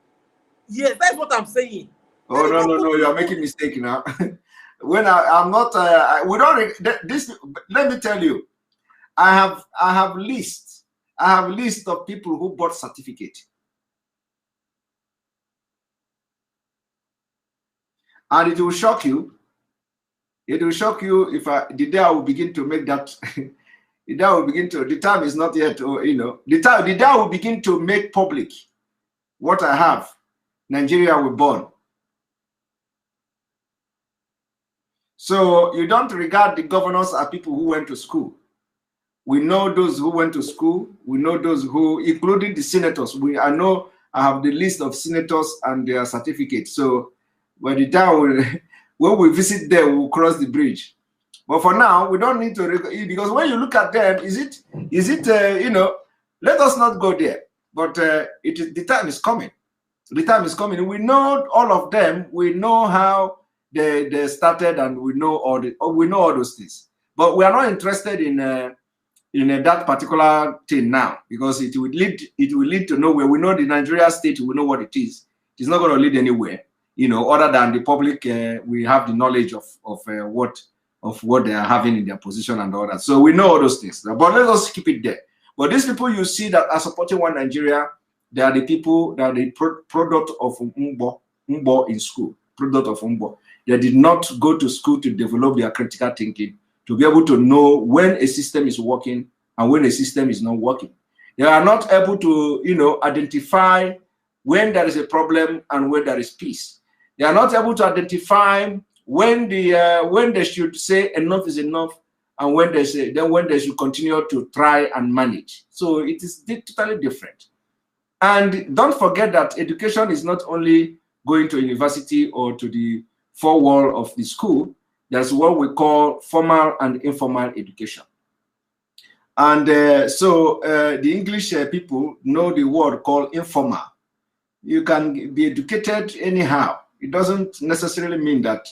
Yes, that's what I'm saying. Oh no, you are making mistake now. When I'm not, we don't this. Let me tell you, I have list of people who bought certificate, and it will shock you. It will shock you if the day I will begin to make that. The day I will begin to. The time is not yet. You know, the day I will begin to make public what I have. Nigeria will burn. So you don't regard the governors as people who went to school. We know those who went to school. We know those who, including the senators. I have the list of senators and their certificates. So by the time when we visit them, we'll cross the bridge. But for now, we don't need to, because when you look at them, is it you know, let us not go there. But the time is coming. The time is coming. We know all of them. We know how they started, and we know all those things. But we are not interested in that particular thing now, because it will lead to nowhere. We know the Nigeria state. We know what it is. It's not going to lead anywhere, you know, other than the public. We have the knowledge of what they are having in their position and all that. So we know all those things. But let us keep it there. But these people you see that are supporting One Nigeria, they are the people that are the product of Umbo in school. Product of Umbo. They did not go to school to develop their critical thinking, to be able to know when a system is working and when a system is not working. They are not able to, you know, identify when there is a problem and when there is peace. They are not able to identify when they should say enough is enough, and when they should continue to try and manage. So it is totally different. And don't forget that education is not only going to university or to the four wall of the school. That's what we call formal and informal education. And so the English people know the word called informal. You can be educated anyhow. It doesn't necessarily mean that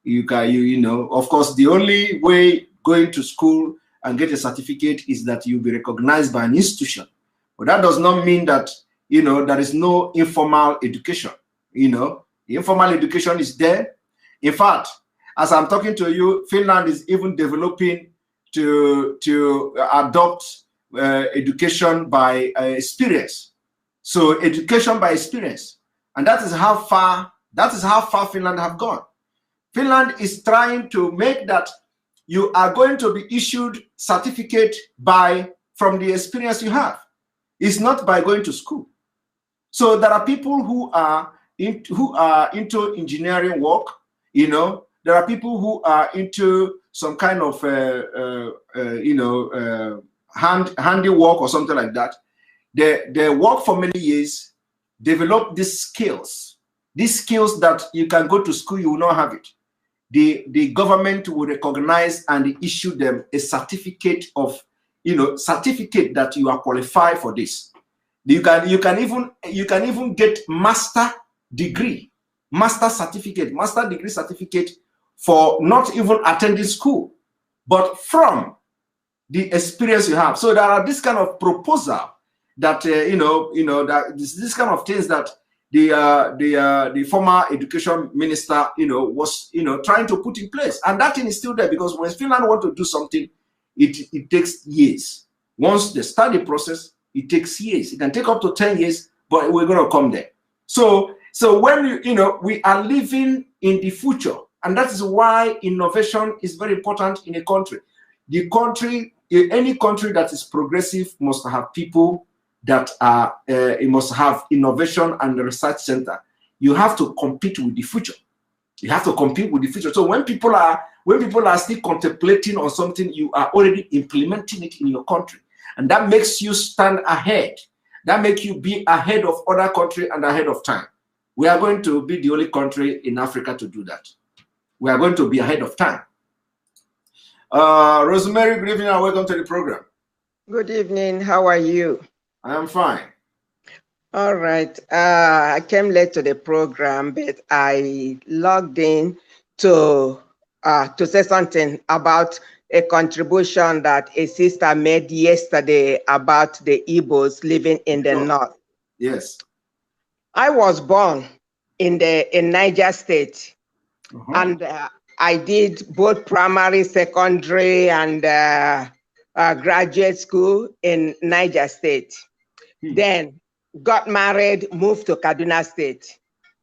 you know, of course, the only way going to school and get a certificate is that you'll be recognized by an institution. But that does not mean that, you know, there is no informal education. You know, the informal education is there. In fact, as I'm talking to you, Finland is even developing to adopt education by experience. So education by experience, and that is how far Finland have gone. Finland is trying to make that you are going to be issued certificate from the experience you have. It's not by going to school. So there are people who are into engineering work. You know, there are people who are into some kind of handiwork or something like that. They work for many years, develop these skills that you can go to school, you will not have it. The government will recognize and issue them a certificate of, you know, certificate that you are qualified for this. You can even get master degree certificate for not even attending school, but from the experience you have. So there are this kind of proposal that that this kind of things that the former education minister, you know, was, you know, trying to put in place, and that thing is still there, because when Finland want to do something, it takes years. Once they start the process, it takes years. It can take up to 10 years, but we're going to come there. So when we are living in the future, and that is why innovation is very important in a country. Any country that is progressive must have people that are, it must have innovation and research center. You have to compete with the future. You have to compete with the future. So when people are still contemplating on something, you are already implementing it in your country, and that makes you stand ahead. That makes you be ahead of other countries and ahead of time. We are going to be the only country in Africa to do that. We are going to be ahead of time. Rosemary, good evening and welcome to the program. Good evening. How are you? I am fine. All right. I came late to the program, but I logged in to say something about a contribution that a sister made yesterday about the Igbos living in the north. Yes. I was born in Niger State, and I did both primary, secondary, and graduate school in Niger State. Then got married, moved to Kaduna State.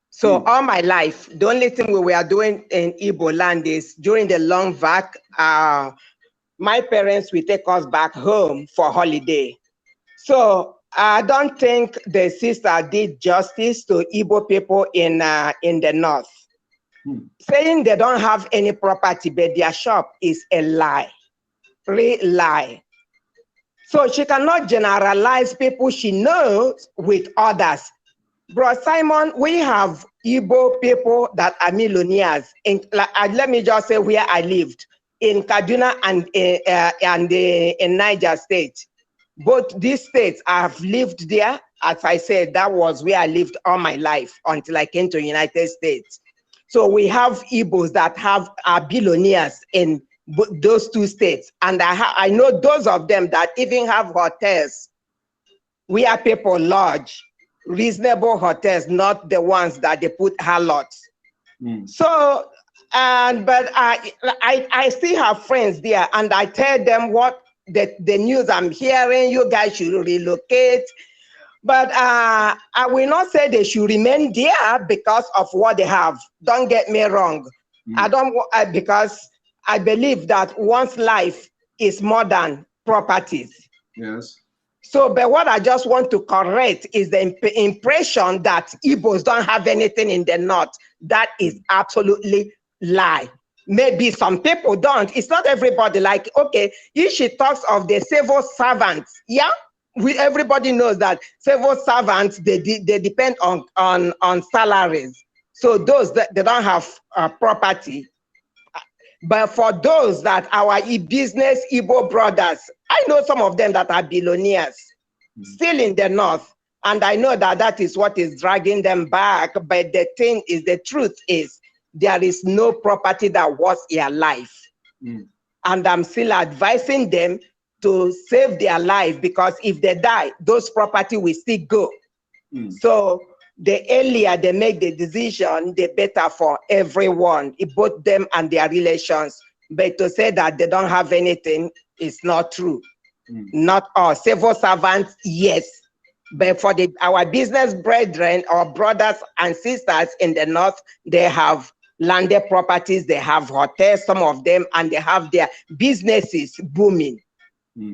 So all my life, the only thing we were doing in Igbo land is during the long vac, my parents will take us back home for holiday. So I don't think the sister did justice to Igbo people in the north. Saying they don't have any property, but their shop is a lie, real lie. So she cannot generalize people she knows with others. Bro Simon, we have Igbo people that are millionaires. Let me just say where I lived, in Kaduna and in Niger State. Both these states, I have lived there. As I said, that was where I lived all my life until I came to the United States. So we have Igbos that are billionaires in those two states. And I know those of them that even have hotels where people lodge, reasonable hotels, not the ones that they put harlots. So, but I still have friends there, and I tell them what the news I'm hearing, you guys should relocate. But I will not say they should remain there because of what they have. Don't get me wrong. I don't, because I believe that one's life is more than properties. Yes. So, but what I just want to correct is the impression that Igbos don't have anything in the north. That is absolutely lie. Maybe some people don't. It's not everybody. Like, okay, if she talks of the civil servants, yeah, everybody knows that civil servants, they depend on salaries. So those that they don't have property. But for those that our business Igbo brothers, I know some of them that are billionaires, still in the north, and I know that that is what is dragging them back. But the thing is, the truth is, there is no property that was their life. And I'm still advising them to save their life, because if they die, those property will still go. So the earlier they make the decision, the better for everyone, both them and their relations. But to say that they don't have anything is not true. Not all. Civil servants, yes. But for our business brethren or brothers and sisters in the north, they have landed properties, they have hotels, some of them, and they have their businesses booming.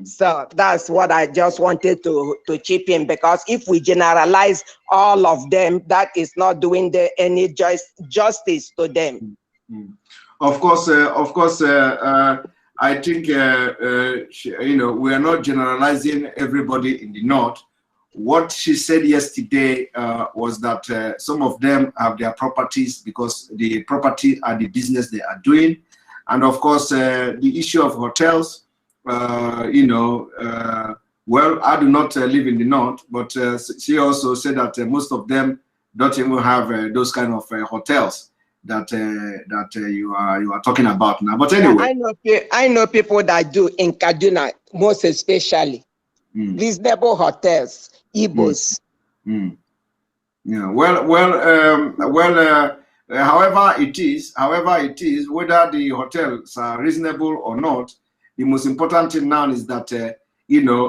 So that's what I just wanted to chip in, because if we generalize all of them, that is not doing any justice to them. Of course, I think we are not generalizing everybody in the north. What she said yesterday was that some of them have their properties because the property are the business they are doing, and of course the issue of hotels. Well, I do not live in the north, but she also said that most of them don't even have those kind of hotels that you are talking about now. But anyway, yeah, I know people that do in Kaduna, most especially reasonable hotels, Igbos. Yeah. However it is, whether the hotels are reasonable or not, the most important thing now is that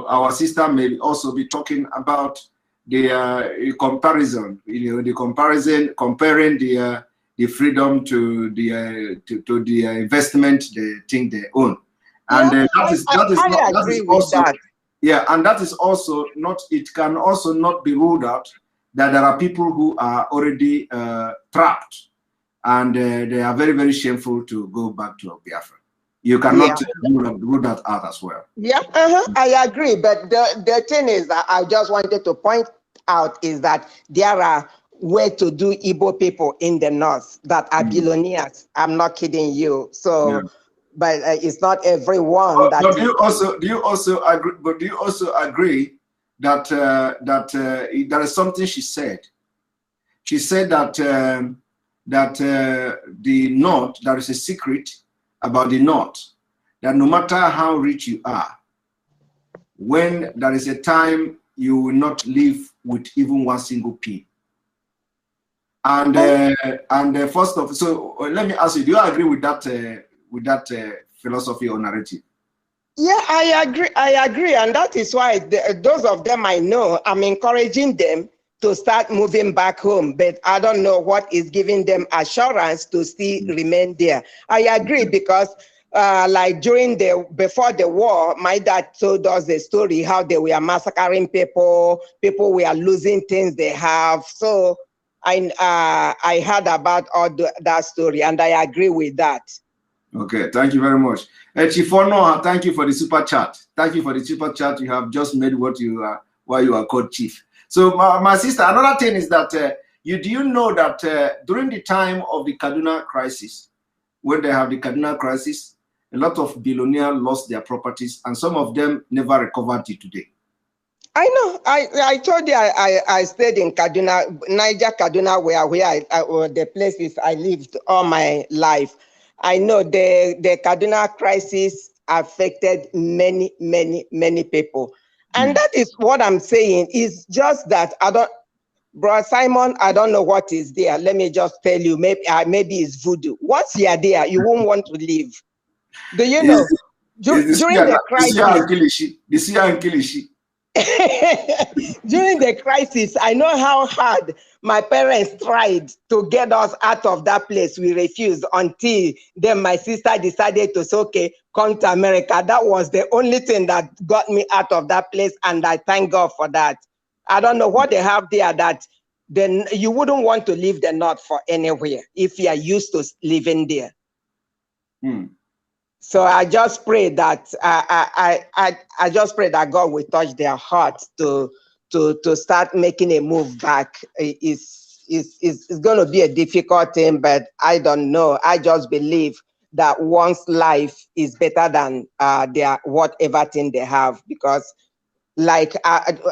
our sister may also be talking about the comparison, comparing the freedom to the investment they think they own, and that is also yeah, and that is also not. It can also not be ruled out that there are people who are already trapped, and they are very, very shameful to go back to Biafra. You cannot rule that out as well. Yeah, I agree. But the thing is that I just wanted to point out is that there are well-to-do Igbo people in the north that are billionaires. I'm not kidding you. So but it's not everyone that. But do you also agree? But do you also agree that there is something she said? She said that the North, there is a secret about the North, that no matter how rich you are, when there is a time you will not live with even one single pin. And first of so let me ask you, do you agree with that philosophy or narrative? Yeah, I agree, and that is why those of them I know, I'm encouraging them to start moving back home, but I don't know what is giving them assurance to still remain there. I agree, because like before the war, my dad told us the story how they were massacring people were losing things they have. So I heard about all that story, and I agree with that. Okay, thank you very much. Chifono, thank you for the super chat. Thank you for the super chat. You have just made what you are, why you are called chief. So my sister, another thing is that do you know that during the time of the Kaduna crisis, when they have the Kaduna crisis, a lot of billionaires lost their properties, and some of them never recovered it today. I know. I told you I stayed in Kaduna, Niger, Kaduna, where the places I lived all my life. I know the Kaduna crisis affected many people. And that is what I'm saying. Is just that Bro Simon, I don't know what is there. Let me just tell you, maybe it's voodoo. Once you are there, you won't want to leave. Do you know? During the crisis, during the crisis, I know how hard my parents tried to get us out of that place. We refused until then my sister decided to say, okay, come to America. That was the only thing that got me out of that place, and I thank God for that. I don't know what they have there that then you wouldn't want to leave the North for anywhere if you are used to living there. So I just pray that I just pray that God will touch their hearts to start making a move back. It's going to be a difficult thing, but I don't know. I just believe that one's life is better than their whatever thing they have, because like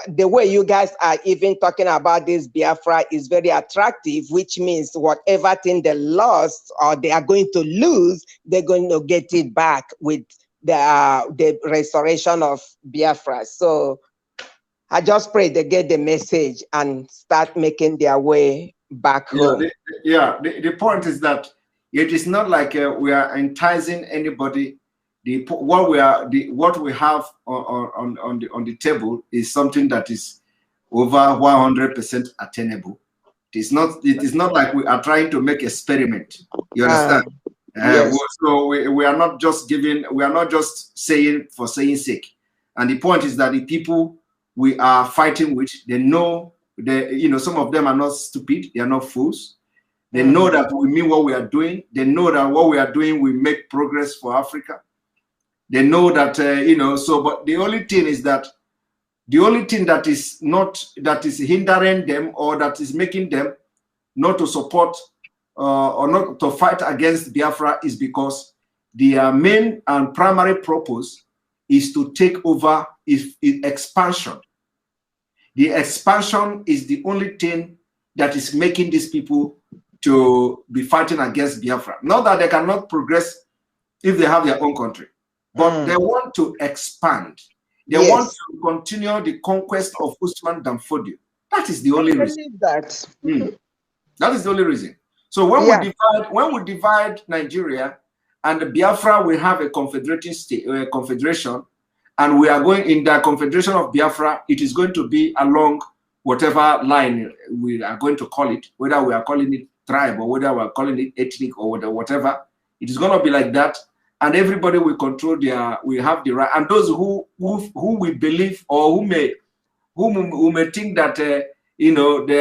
the way you guys are even talking about this Biafra is very attractive, which means whatever thing they lost or they are going to lose, they're going to get it back with the restoration of Biafra. So I just pray they get the message and start making their way back home. The point is that it is not like we are enticing anybody. What we have on the table is something that is over 100% attainable. It is not like we are trying to make experiment. You understand? Yes. So we are not just saying for saying sake. And the point is that the people we are fighting with, they know some of them are not stupid, they are not fools. They know that we mean what we are doing. They know that what we are doing will make progress for Africa. They know that, but the only thing that is hindering them or that is making them not to support or not to fight against Biafra is because their main and primary purpose is to take over expansion. The expansion is the only thing that is making these people to be fighting against Biafra. Not that they cannot progress if they have their own country. But they want to expand. They want to continue the conquest of Usman Danfodio. That is the only reason. That is the only reason. So when we divide Nigeria and the Biafra, we have a confederation, and we are going in the confederation of Biafra. It is going to be along whatever line we are going to call it, whether we are calling it tribe or whether we are calling it ethnic or whatever. It is going to be like that. And everybody will control we have the right. And those who we believe or who may think that they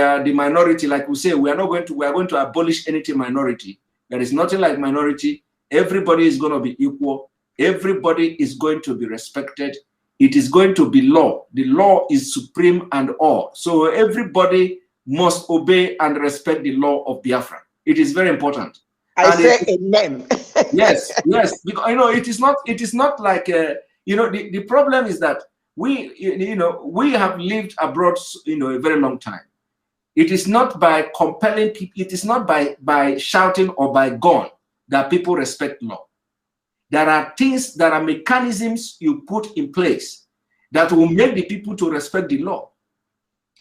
are the minority, like we say, we are going to abolish anything minority. There is nothing like minority. Everybody is going to be equal. Everybody is going to be respected. It is going to be law. The law is supreme and all. So everybody must obey and respect the law of Biafra. It is very important. I say amen. Yes, yes, because it is not like the problem is that we have lived abroad a very long time. It is not by compelling people, it is not by shouting or by gun that people respect law. There are things, there are mechanisms you put in place that will make the people to respect the law.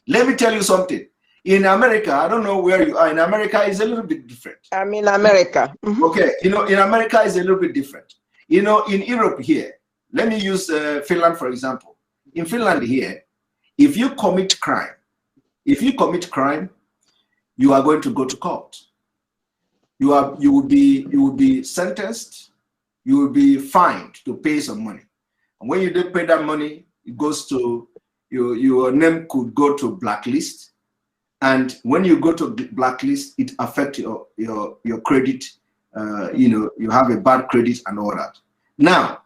Let me tell you something. In America, I don't know where you are. In America, it's a little bit different. I'm in America. Okay, in America, it's a little bit different. In Europe here, let me use Finland for example. In Finland here, if you commit crime, you are going to go to court. You will be sentenced. You will be fined to pay some money. And when you don't pay that money, it goes to your name could go to blacklist. And when you go to blacklist, it affects your credit. You have a bad credit and all that. Now,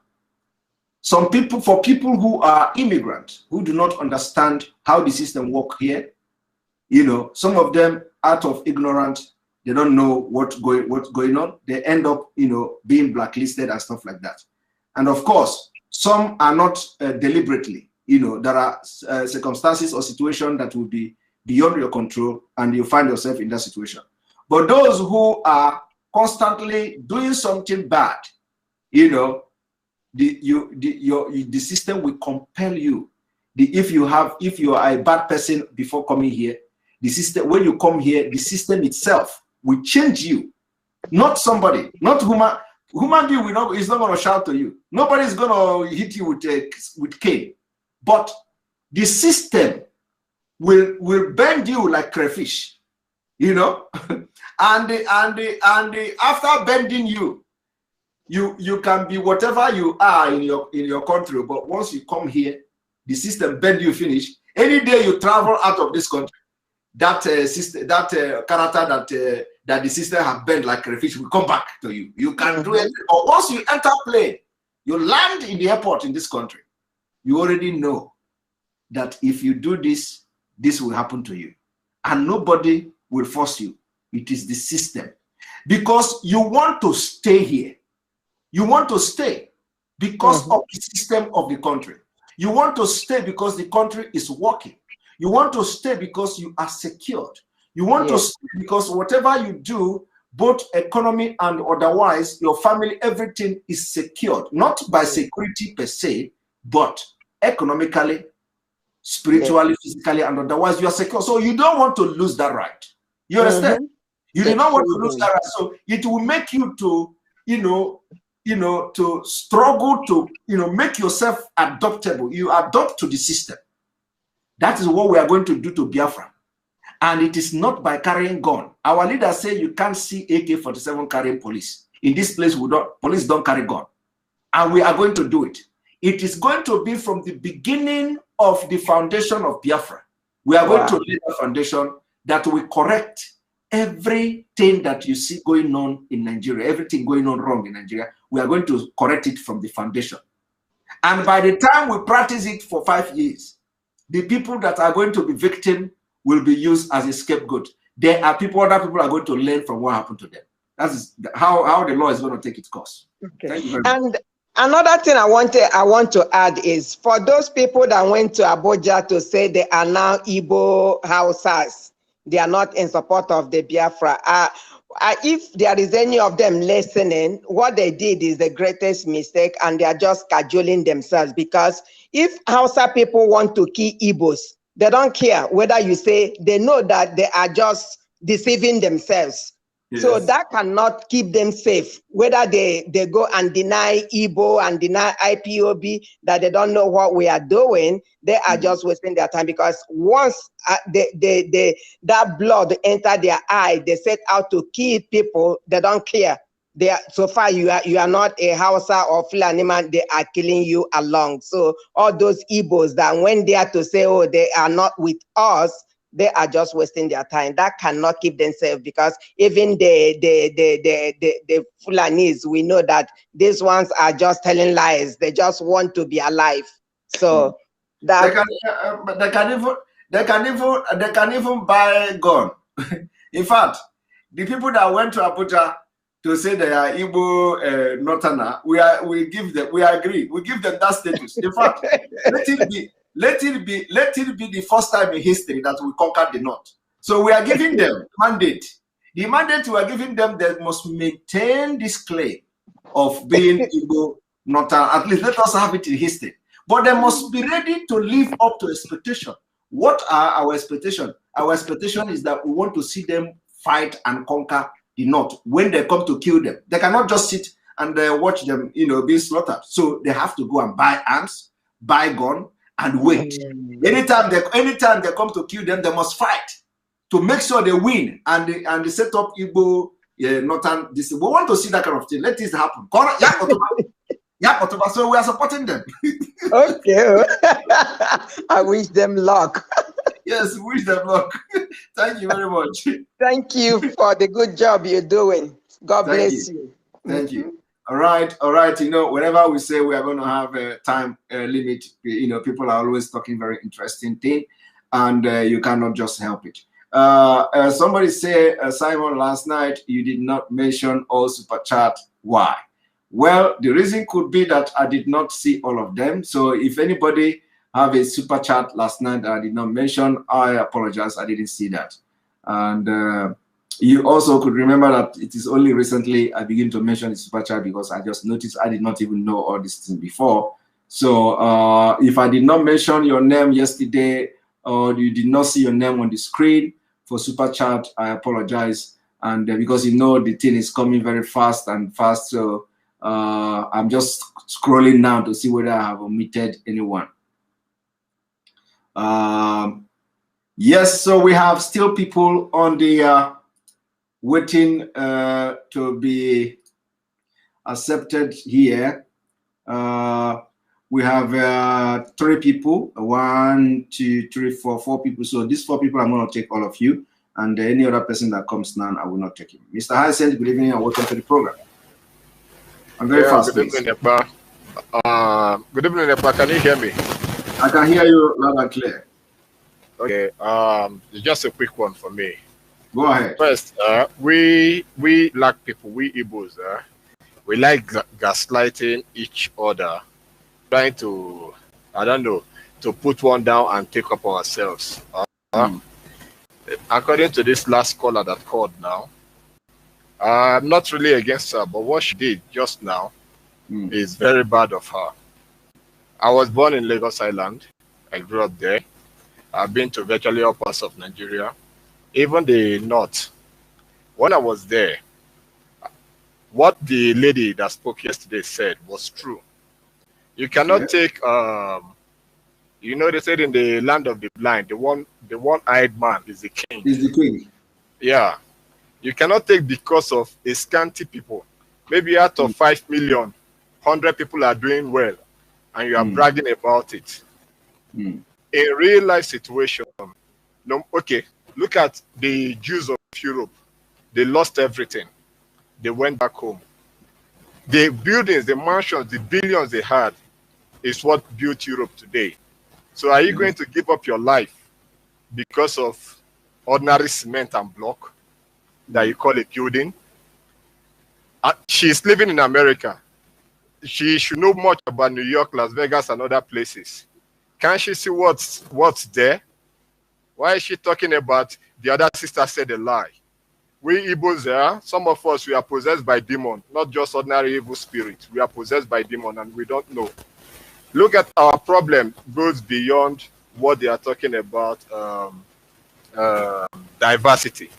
for people who are immigrants who do not understand how the system works here, some of them out of ignorance, they don't know what's going on. They end up, being blacklisted and stuff like that. And of course, some are not deliberately. There are circumstances or situations that will be beyond your control, and you find yourself in that situation. But those who are constantly doing something bad, the system will compel you. If you are a bad person before coming here, the system, when you come here, the system itself will change you. Not somebody, not human being is not going to shout to you. Nobody is going to hit you with cane. But the system will bend you like crayfish, and after bending you can be whatever you are in your country. But once you come here, the system bend you finish. Any day you travel out of this country, that character that the system have bent like crayfish will come back to you. You can do it. Or once you enter plane, you land in the airport in this country, you already know that if you do this, this will happen to you, and nobody will force you. It is the system, because you want to stay here. You want to stay because of the system of the country. You want to stay because the country is working. You want to stay because you are secured. You want to stay because whatever you do, both economy and otherwise, your family, everything is secured, not by security per se, but economically, spiritually, physically, and otherwise you are secure. So you don't want to lose that right. You understand? You do not want to lose that right. So it will make you to, to struggle to, make yourself adaptable. You adopt to the system. That is what we are going to do to Biafra. And it is not by carrying gun. Our leaders say you can't see AK-47 carrying police. In this place, police don't carry gun. And we are going to do it. It is going to be from the beginning of the foundation of Biafra. We are going to lay a foundation that will correct everything that you see going on in Nigeria, everything going on wrong in Nigeria. We are going to correct it from the foundation. And by the time we practice it for 5 years, the people that are going to be victims will be used as a scapegoat. There are people, other people are going to learn from what happened to them. That's how the law is going to take its course. Okay. Thank you very much. Another thing I want to add is, for those people that went to Abuja to say they are now Igbo Hausas, they are not in support of the Biafra. If there is any of them listening, what they did is the greatest mistake, and they are just cajoling themselves. Because if Hausa people want to kill Igbos, they don't care whether you say, they know that they are just deceiving themselves. Yes. So that cannot keep them safe, whether they go and deny Igbo and deny IPOB, that they don't know what we are doing. They are just wasting their time, because once that blood enter their eye, they set out to kill people. They don't care. So far you are not a Hausa or Fulani man, they are killing you along. So all those Igbos that went there to say, oh, they are not with us, they are just wasting their time. That cannot keep them safe, because even the Fulanis, we know that these ones are just telling lies. They just want to be alive. So that they can even buy gun. In fact, the people that went to Abuja, to say they are Igbo Northerner, we agree. We give them that status. In fact, let it be the first time in history that we conquered the North. So we are giving them mandate. The mandate we are giving them, they must maintain this claim of being Igbo Northern. At least let us have it in history. But they must be ready to live up to expectation. What are our expectations? Our expectation is that we want to see them fight and conquer the North. When they come to kill them, they cannot just sit and watch them, being slaughtered. So they have to go and buy arms, buy gun, and wait. Anytime they come to kill them, they must fight to make sure they win and they set up Igbo Northern. We want to see that kind of thing. Let this happen. So we are supporting them. Okay. I wish them luck. Yes, wish them luck. Thank you very much. Thank you for the good job you're doing. God bless you. Thank you. All right. Whenever we say we are going to have a time limit, people are always talking very interesting thing, and you cannot just help it. Somebody say, Simon, last night you did not mention all super chat. Why? Well, the reason could be that I did not see all of them. So if anybody have a super chat last night that I did not mention, I apologize. I didn't see that. And you also could remember that it is only recently I begin to mention the super chat because I just noticed I did not even know all these things before. So if I did not mention your name yesterday or you did not see your name on the screen for super chat, I apologize. And because the thing is coming very fast, so I'm just scrolling now to see whether I have omitted anyone. Yes, so we have still people on the waiting to be accepted here. We have 3 people, 1, 2, 3, 4 people. So these 4 people, I'm going to take all of you, and any other person that comes now, I will not take him. Mr. Hyacinth, good evening and welcome to the program. I'm very fast. Good evening, Ekpa. Good evening, Ekpa. Can you hear me? I can hear you loud and clear. Okay. It's just a quick one for me. Go ahead. First, we black people, we Igbos, we like gaslighting each other, trying to, to put one down and take up ourselves. According to this last caller that called now, I'm not really against her, but what she did just now is very bad of her. I was born in Lagos Island. I grew up there. I've been to virtually all parts of Nigeria, even the north. When I was there, what the lady that spoke yesterday said was true. You cannot take, they said in the land of the blind, the one-eyed man is the king. Is the king. Yeah. You cannot take because of a scanty people. Maybe out of 5 million, 100 people are doing well, and you are bragging about it. In real life situation, look at the Jews of Europe. They lost everything. They went back home. The buildings, the mansions, the billions they had is what built Europe today. So are you going to give up your life because of ordinary cement and block that you call a building? She's living in America. She should know much about New York, Las Vegas, and other places. Can't she see what's there? Why is she talking about the other sister said a lie? We Igbos, some of us, we are possessed by demon, not just ordinary evil spirit. We are possessed by demon and we don't know. Look at our problem goes beyond what they are talking about, diversity.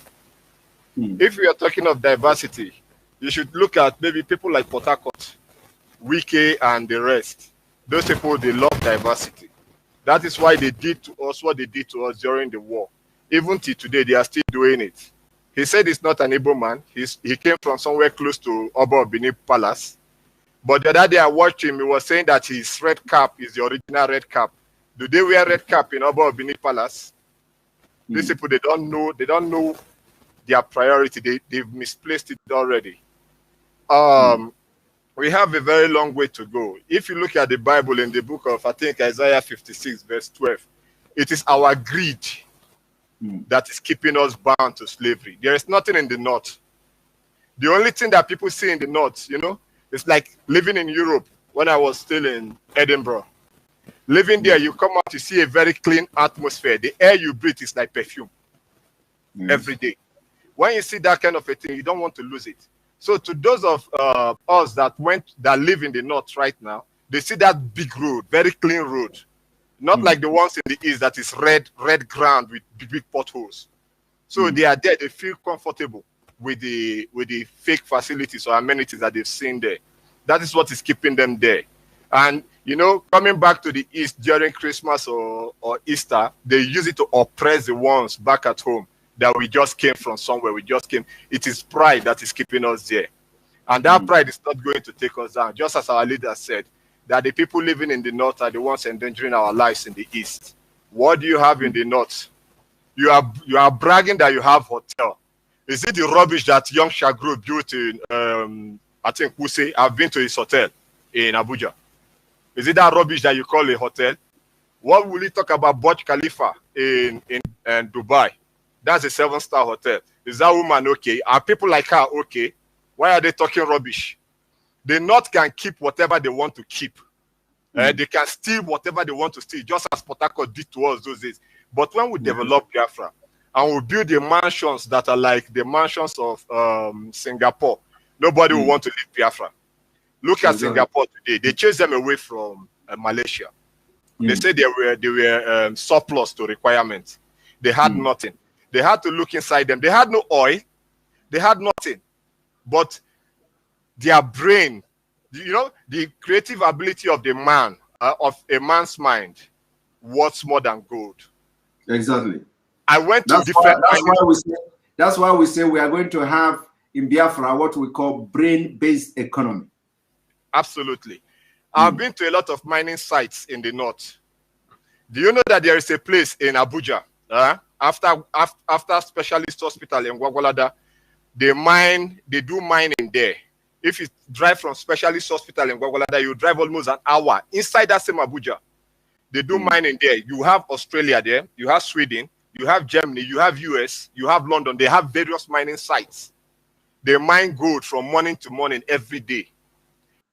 If we are talking of diversity, you should look at maybe people like Port Harcourt, Wike, and the rest. Those people, they love diversity. That is why they did to us what they did to us during the war. Even till today, they are still doing it. He said he's not an Igbo man. He came from somewhere close to Oba-Agu Palace. But the other day I watched him, he was saying that his red cap is the original red cap. Do they wear red cap in Oba-Agu Palace? These people, they don't know their priority. They've misplaced it already. We have a very long way to go. If you look at the Bible in the book of, I think, Isaiah 56, verse 12, it is our greed that is keeping us bound to slavery. There is nothing in the north. The only thing that people see in the north, you know, it's like living in Europe when I was still in Edinburgh. Living there, you come out to see a very clean atmosphere. The air you breathe is like perfume every day. When you see that kind of a thing, you don't want to lose it. So to those of us that live in the north right now, they see that big road, very clean road, not like the ones in the east that is red ground with big potholes. So they are there, they feel comfortable with the fake facilities or amenities that they've seen there. That is what is keeping them there. And you know, coming back to the east during Christmas or Easter, they use it to oppress the ones back at home that we just came from somewhere. We just came. It is pride that is keeping us there. And that pride is not going to take us down. Just as our leader said, that the people living in the north are the ones endangering our lives in the east. What do you have in the north? You are bragging that you have hotel. Is it the rubbish that young Shagro built in, I think Wuse? I've been to his hotel in Abuja. Is it that rubbish that you call a hotel? What will you talk about Burj Khalifa in Dubai? That's a 7-star hotel. Is that woman okay? Are people like her okay? Why are they talking rubbish? The North can keep whatever they want to keep. They can steal whatever they want to steal, just as Port Harcourt did to us those days. But when we develop Biafra and we build the mansions that are like the mansions of Singapore, nobody will want to leave Biafra. Look at Singapore today. They chased them away from Malaysia. They said they were surplus to requirements. They had nothing. They had to look inside them. They had no oil. They had nothing. But their brain, you know, the creative ability of the man, of a man's mind, worth more than gold. Exactly. I went to different. That's why we say we are going to have in Biafra what we call brain-based economy. Absolutely. I've been to a lot of mining sites in the north. Do you know that there is a place in Abuja? After specialist hospital in Gwagwalada, they do mining there. If you drive from specialist hospital in Gwagwalada, you drive almost an hour inside that same Abuja. They do mining there. You have Australia there, you have Sweden, you have Germany, you have US, you have London. They have various mining sites. They mine gold from morning to morning every day.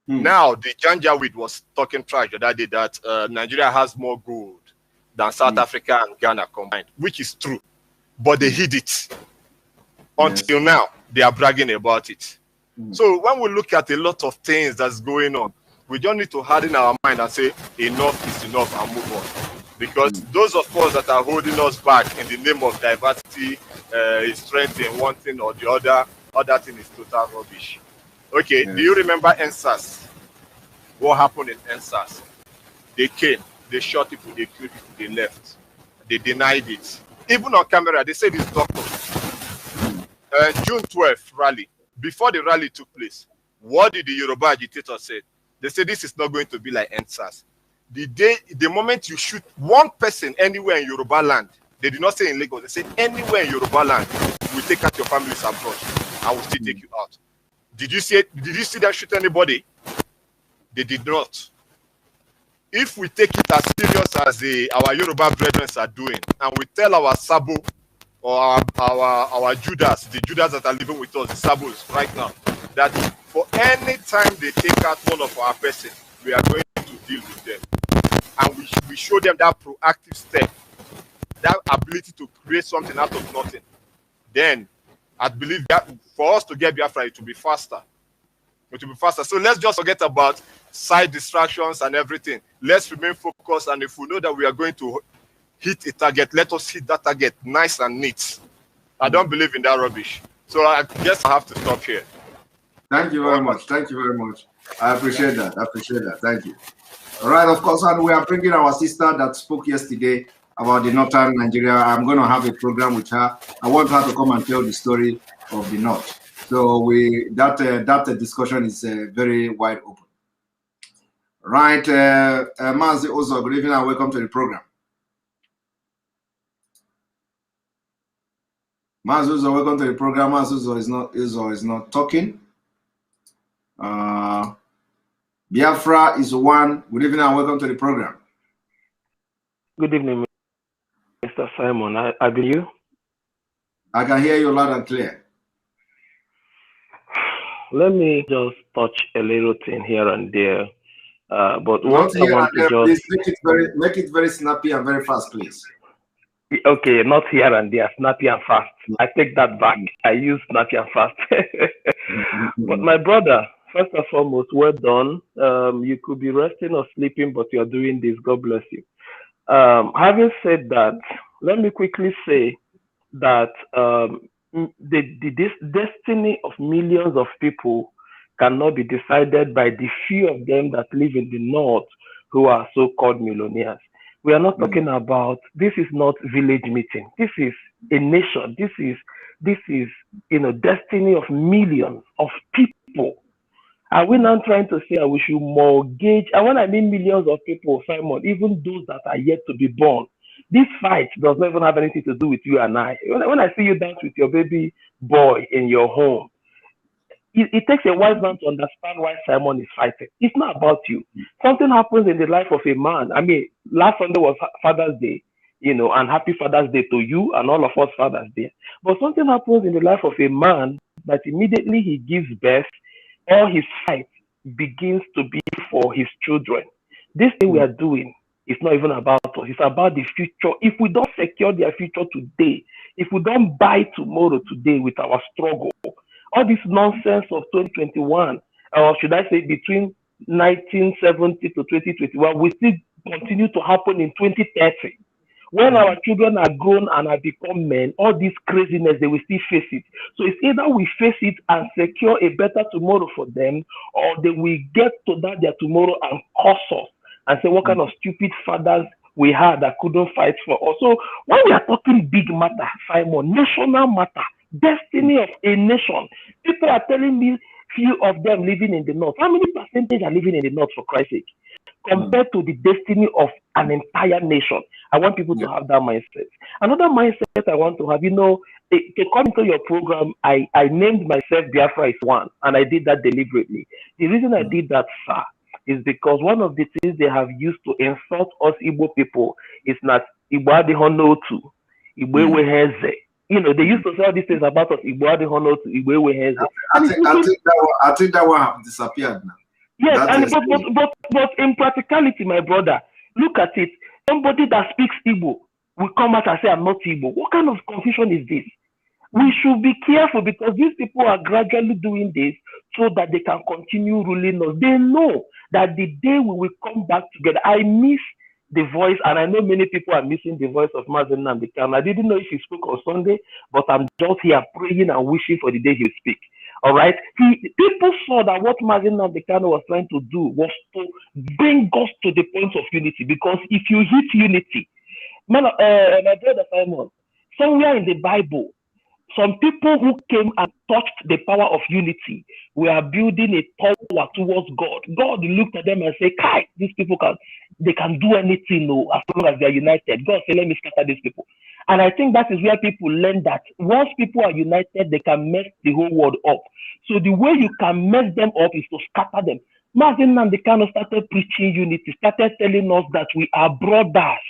Now, the janjaweed was talking trash that day that Nigeria has more gold than South Africa and Ghana combined, which is true. But they hid it. Until now, they are bragging about it. So when we look at a lot of things that's going on, we just need to harden our mind and say, enough is enough and move on. Because those of us that are holding us back in the name of diversity, strength in one thing or the other thing is total rubbish. Okay, do you remember NSAS? What happened in NSAS? They came, they shot people, they killed people, they left. They denied it. Even on camera, they said it's doctors. June 12th rally. Before the rally took place, what did the Yoruba agitators say? They said this is not going to be like NSAS. The moment you shoot one person anywhere in Yoruba land, they did not say in Lagos, they said anywhere in Yoruba land, we take out your families abroad and we'll still take you out. Did you see them shoot anybody? They did not. If we take it as serious as our Yoruba brethren are doing, and we tell our Sabo or our Judas, the Judas that are living with us, the Sabos right now, that for any time they take out one of our persons, we are going to deal with them. And we show them that proactive step, that ability to create something out of nothing. Then I believe that for us to get Biafra, it will be faster. It will be faster. So let's just forget about side distractions and everything. Let's remain focused. And if we know that we are going to hit a target, let us hit that target nice and neat. I don't believe in that rubbish. So I guess I have to stop here. Thank you very much. Thank you very much. I appreciate that. I appreciate that. Thank you. All right, of course, and we are bringing our sister that spoke yesterday about the northern Nigeria. I'm going to have a program with her. I want her to come and tell the story of the north. So that discussion is very wide open. Right, Mazi Ozo, good evening and welcome to the program. Mazi Ozo, welcome to the program. Mazi Ozo is not talking. Biafra is one. Good evening and welcome to the program. Good evening, Mr. Simon. I believe you. I can hear you loud and clear. let me just touch a little thing here and there. But Not what I here want and there, to just please make it very snappy and very fast, please. okay, not here and there, snappy and fast. I take that back. I use snappy and fast. But my brother, first and foremost, well done. You could be resting or sleeping, but you're doing this. God bless you. Having said that, let me quickly say that this destiny of millions of people cannot be decided by the few of them that live in the north who are so-called millionaires. We are not talking about, this is not village meeting. This is a nation. This is destiny of millions of people. Are we now trying to say we should mortgage? And when I mean millions of people, Simon, even those that are yet to be born, this fight does not even have anything to do with you and I. When I see you dance with your baby boy in your home, it takes a wise man to understand why Simon is fighting. It's not about you. Something happens in the life of a man. I mean, last Sunday was Father's Day, and happy Father's Day to you and all of us Father's Day. But something happens in the life of a man that immediately he gives birth, all his fight begins to be for his children. This thing we are doing is not even about us. It's about the future. If we don't secure their future today, if we don't buy tomorrow today with our struggle, all this nonsense of 2021, or should I say between 1970 to 2021, will still continue to happen in 2030. When our children are grown and have become men, all this craziness, they will still face it. So it's either we face it and secure a better tomorrow for them, or they will get to their tomorrow and curse us and say what kind of stupid fathers we had that couldn't fight for us. So when we are talking big matter, Simon, national matter, destiny of a nation, people are telling me few of them living in the north. How many percentage are living in the north, for Christ's sake? Compared to the destiny of an entire nation. I want people to have that mindset. Another mindset I want to have, to come into your program, I named myself Biafra is one, and I did that deliberately. The reason I did that, sir, is because one of the things they have used to insult us Igbo people is that Igbo adịghị n'otu, Igbo enweghị eze. They used to say all these things about us, Igbo adịghị n'otu, Igbo enweghị eze. I think that one have disappeared now. Yes, but in practicality, my brother, look at it. Somebody that speaks Igbo will come out and say, I'm not Igbo. What kind of confusion is this? We should be careful because these people are gradually doing this so that they can continue ruling us. They know that the day we will come back together. I miss the voice, and I know many people are missing the voice of Mazen Nnamdi Kanu. I didn't know if he spoke on Sunday, but I'm just here praying and wishing for the day he'll speak. All right. People saw that what Mazen Nnamdi Kanu was trying to do was to bring us to the point of unity. Because if you hit unity, my brother Simon, somewhere in the Bible, some people who came and touched the power of unity were building a tower towards God. God looked at them and said, "Kai, these people they can do anything, as long as they are united." God said, "Let me scatter these people." And I think that is where people learn that once people are united, they can mess the whole world up. So the way you can mess them up is to scatter them. Mazen Nnamdi Kanu started preaching unity, started telling us that we are brothers.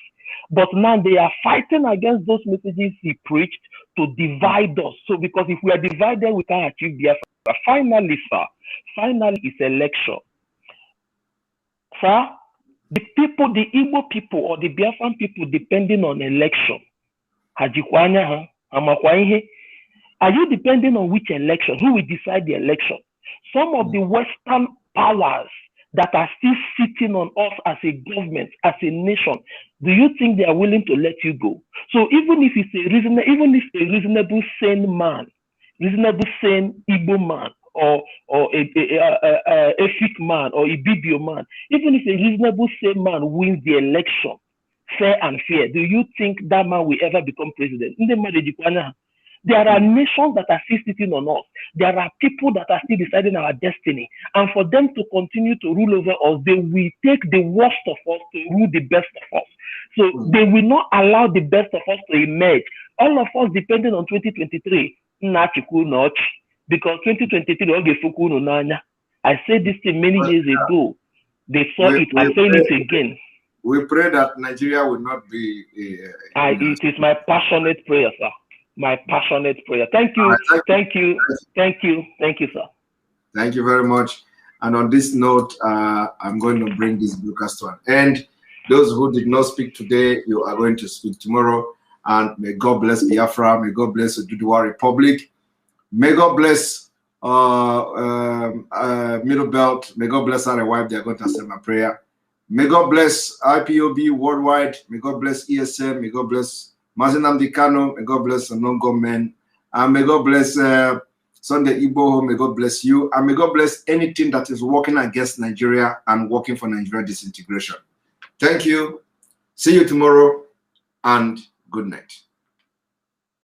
But now they are fighting against those messages he preached to divide us. So because if we are divided, we can't achieve Biafra. Finally, sir, it's election. Sir, the people, the Igbo people or the Biafran people depending on election. Are you depending on which election? Who will decide the election? Some of the Western powers that are still sitting on us as a government, as a nation, do you think they are willing to let you go? So even if it's a reasonable sane man, reasonable sane Igbo man, or a Efik man, or a Ibibio man, even if a reasonable sane man wins the election, fair and fair, do you think that man will ever become president? There are nations that are still sitting on us. There are people that are still deciding our destiny. And for them to continue to rule over us, they will take the worst of us to rule the best of us. So they will not allow the best of us to emerge. All of us depending on 2023. Because 2023, I said this thing many years ago. They saw it. I'm saying it again. We pray that Nigeria will not be... it is my passionate prayer, sir. My passionate prayer. Thank you, sir. Thank you very much. And on this note, I'm going to bring this broadcast to an end. Those who did not speak today, you are going to speak tomorrow. And may God bless Biafra. May God bless the Oduduwa Republic. May God bless Middle Belt. May God bless our wife. They are going to accept my prayer. May God bless IPOB worldwide. May God bless ESM. May God bless Mazen Nnamdi Kanu. May God bless the non-government. And may God bless Sunday Igbo. May God bless you. And may God bless anything that is working against Nigeria and working for Nigeria disintegration. Thank you. See you tomorrow. And good night.